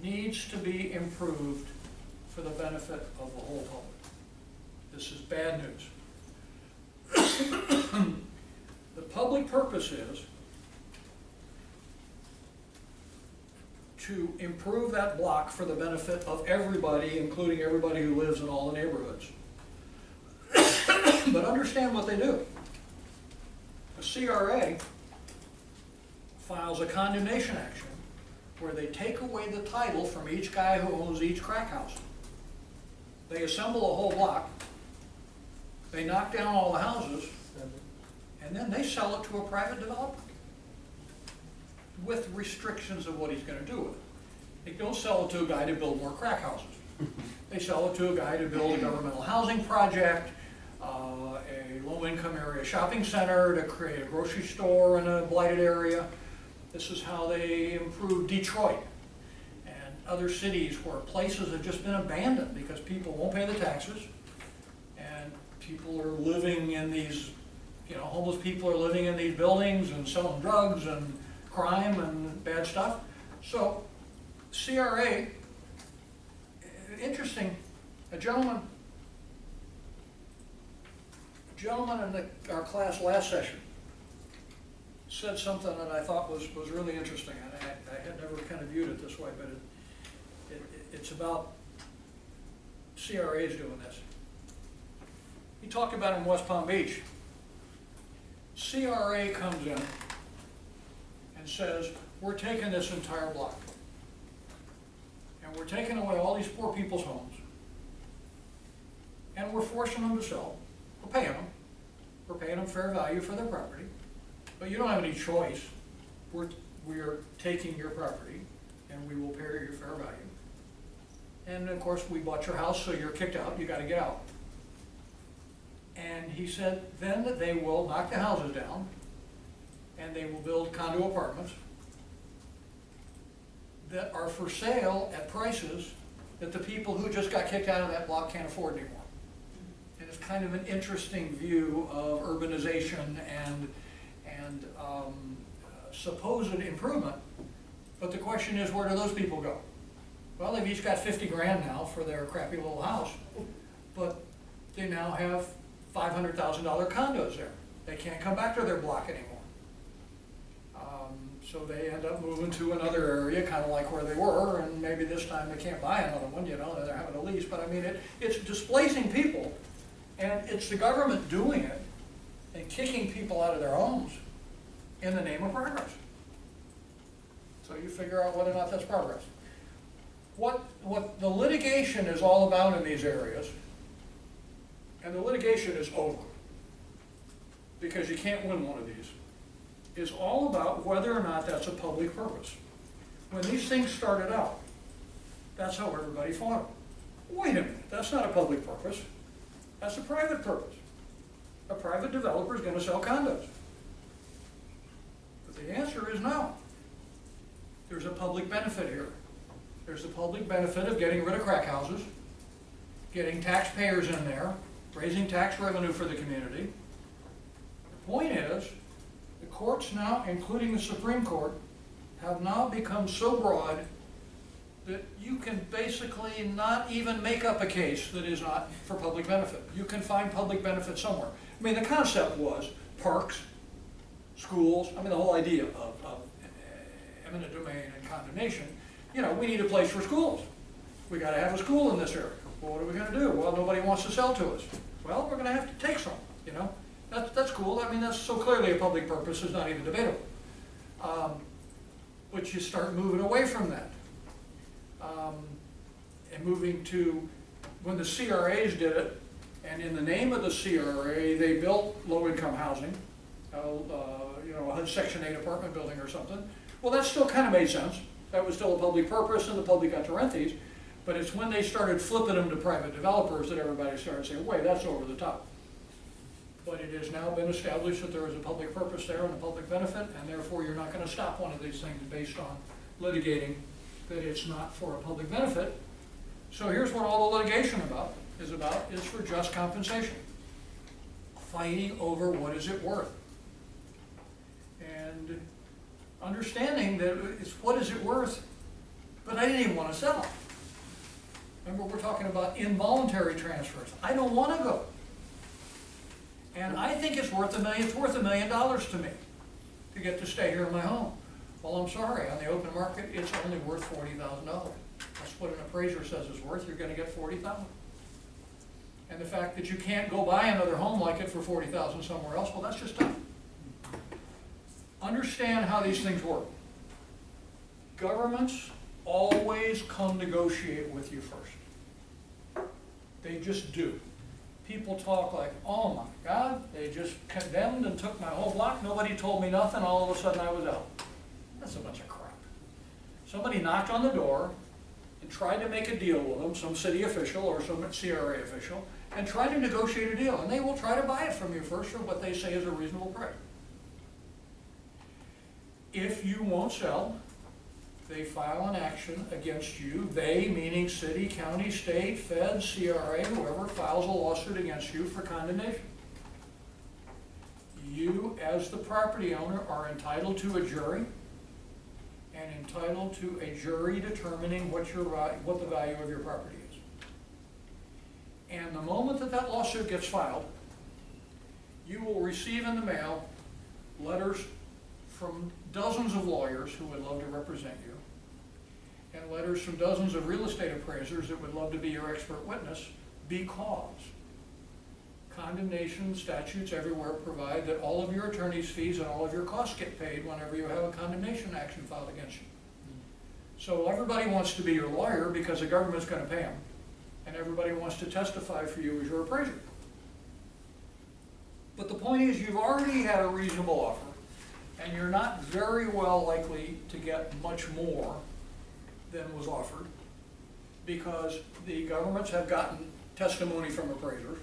[SPEAKER 1] needs to be improved for the benefit of the whole public. This is bad news. The public purpose is to improve that block for the benefit of everybody, including everybody who lives in all the neighborhoods. But understand what they do. A CRA files a condemnation action where they take away the title from each guy who owns each crack house. They assemble a whole block, they knock down all the houses, and then they sell it to a private developer with restrictions of what he's gonna do with it. They don't sell it to a guy to build more crack houses. They sell it to a guy to build a governmental housing project, a low-income area shopping center, to create a grocery store in a blighted area. This is how they improve Detroit and other cities where places have just been abandoned because people won't pay the taxes, and people are living in these, homeless people are living in these buildings and selling drugs and crime and bad stuff. So CRA, interesting, a gentleman in our class last session said something that I thought was really interesting, and I had never kind of viewed it this way, but it's about CRAs doing this. He talked about it in West Palm Beach. CRA comes in and says, we're taking this entire block, and we're taking away all these poor people's homes, and we're forcing them to sell. We're paying them. We're paying them fair value for their property, but you don't have any choice. We're taking your property, and we will pay you fair value. And of course, we bought your house, so you're kicked out. You got to get out. And he said then that they will knock the houses down, and they will build condo apartments that are for sale at prices that the people who just got kicked out of that block can't afford anymore. And it's kind of an interesting view of urbanization and supposed improvement. But the question is, where do those people go? Well, they've each got 50 grand now for their crappy little house, but they now have $500,000 condos there. They can't come back to their block anymore. So they end up moving to another area, kind of like where they were, and maybe this time they can't buy another one, they're having a lease. But I mean, it's displacing people, and it's the government doing it and kicking people out of their homes in the name of progress. So you figure out whether or not that's progress. What the litigation is all about in these areas, and the litigation is over, because you can't win one of these, is all about whether or not that's a public purpose. When these things started out, that's how everybody fought them. Wait a minute, that's not a public purpose. That's a private purpose. A private developer is going to sell condos. But the answer is no. There's a public benefit here. There's the public benefit of getting rid of crack houses, getting taxpayers in there, raising tax revenue for the community. The point is, the courts now, including the Supreme Court, have now become so broad that you can basically not even make up a case that is not for public benefit. You can find public benefit somewhere. I mean, the concept was parks, schools, the whole idea of eminent domain and condemnation. We need a place for schools. We got to have a school in this area. Well, what are we going to do? Well, nobody wants to sell to us. Well, we're going to have to take some, That's cool. That's so clearly a public purpose, it's not even debatable. But you start moving away from that. And moving to, when the CRAs did it, and in the name of the CRA, they built low-income housing, a Section 8 apartment building or something. Well, that still kind of made sense. That was still a public purpose, and the public got to rent these. But it's when they started flipping them to private developers that everybody started saying, wait, that's over the top. But it has now been established that there is a public purpose there and a public benefit, and therefore you're not going to stop one of these things based on litigating that it's not for a public benefit. So here's what all the litigation is for just compensation. Fighting over what is it worth. And understanding that it's what is it worth, but I didn't even want to sell. Remember, we're talking about involuntary transfers. I don't want to go. And I think it's worth $1 million to me to get to stay here in my home. Well, I'm sorry, on the open market, it's only worth $40,000. That's what an appraiser says it's worth. You're going to get $40,000. And the fact that you can't go buy another home like it for $40,000 somewhere else, well, that's just tough. Understand how these things work. Governments always come negotiate with you first. They just do. People talk like, oh my God, they just condemned and took my whole block, nobody told me nothing, all of a sudden I was out. That's a bunch of crap. Somebody knocked on the door and tried to make a deal with them, some city official or some CRA official, and tried to negotiate a deal, and they will try to buy it from you first for what they say is a reasonable price. If you won't sell, they file an action against you. They, meaning city, county, state, Fed, CRA, whoever, files a lawsuit against you for condemnation. You, as the property owner, are entitled to a jury and entitled to a jury determining what the value of your property is. And the moment that that lawsuit gets filed, you will receive in the mail letters from dozens of lawyers who would love to represent you, and letters from dozens of real estate appraisers that would love to be your expert witness, because condemnation statutes everywhere provide that all of your attorney's fees and all of your costs get paid whenever you have a condemnation action filed against you. So everybody wants to be your lawyer because the government's going to pay them, and everybody wants to testify for you as your appraiser. But the point is, you've already had a reasonable offer, and you're not very well likely to get much more than was offered, because the governments have gotten testimony from appraisers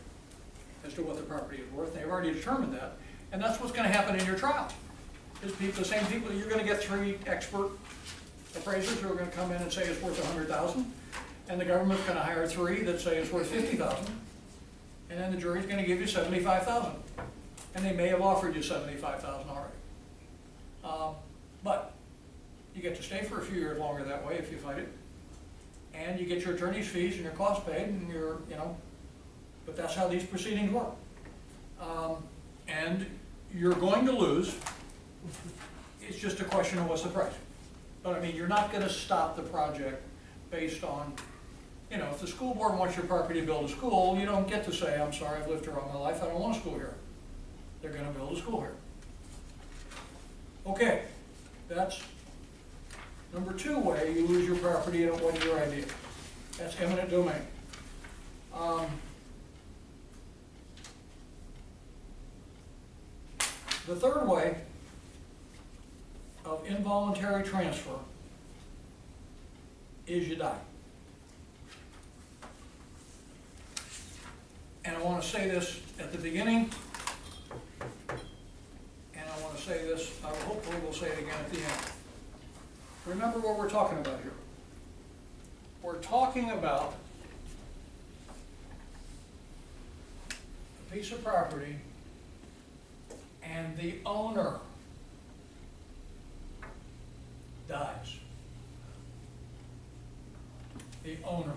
[SPEAKER 1] as to what the property is worth. They've already determined that, and that's what's going to happen in your trial. Is the same people, you're going to get 3 expert appraisers who are going to come in and say it's worth $100,000, and the government's going to hire 3 that say it's worth $50,000, and then the jury's going to give you $75,000, and they may have offered you $75,000 already. But you get to stay for a few years longer that way if you fight it, and you get your attorney's fees and your costs paid, and but that's how these proceedings work. And you're going to lose. It's just a question of what's the price. But I mean, you're not going to stop the project based on, if the school board wants your property to build a school, you don't get to say, I'm sorry, I've lived here all my life, I don't want a school here. They're going to build a school here. Okay, that's number 2 way you lose your property in a 1-year idea. That's eminent domain. The 3rd way of involuntary transfer is you die. And I want to say this at the beginning, and I want to say this, I hopefully will say it again at the end. Remember what we're talking about here. We're talking about a piece of property and the owner dies. The owner.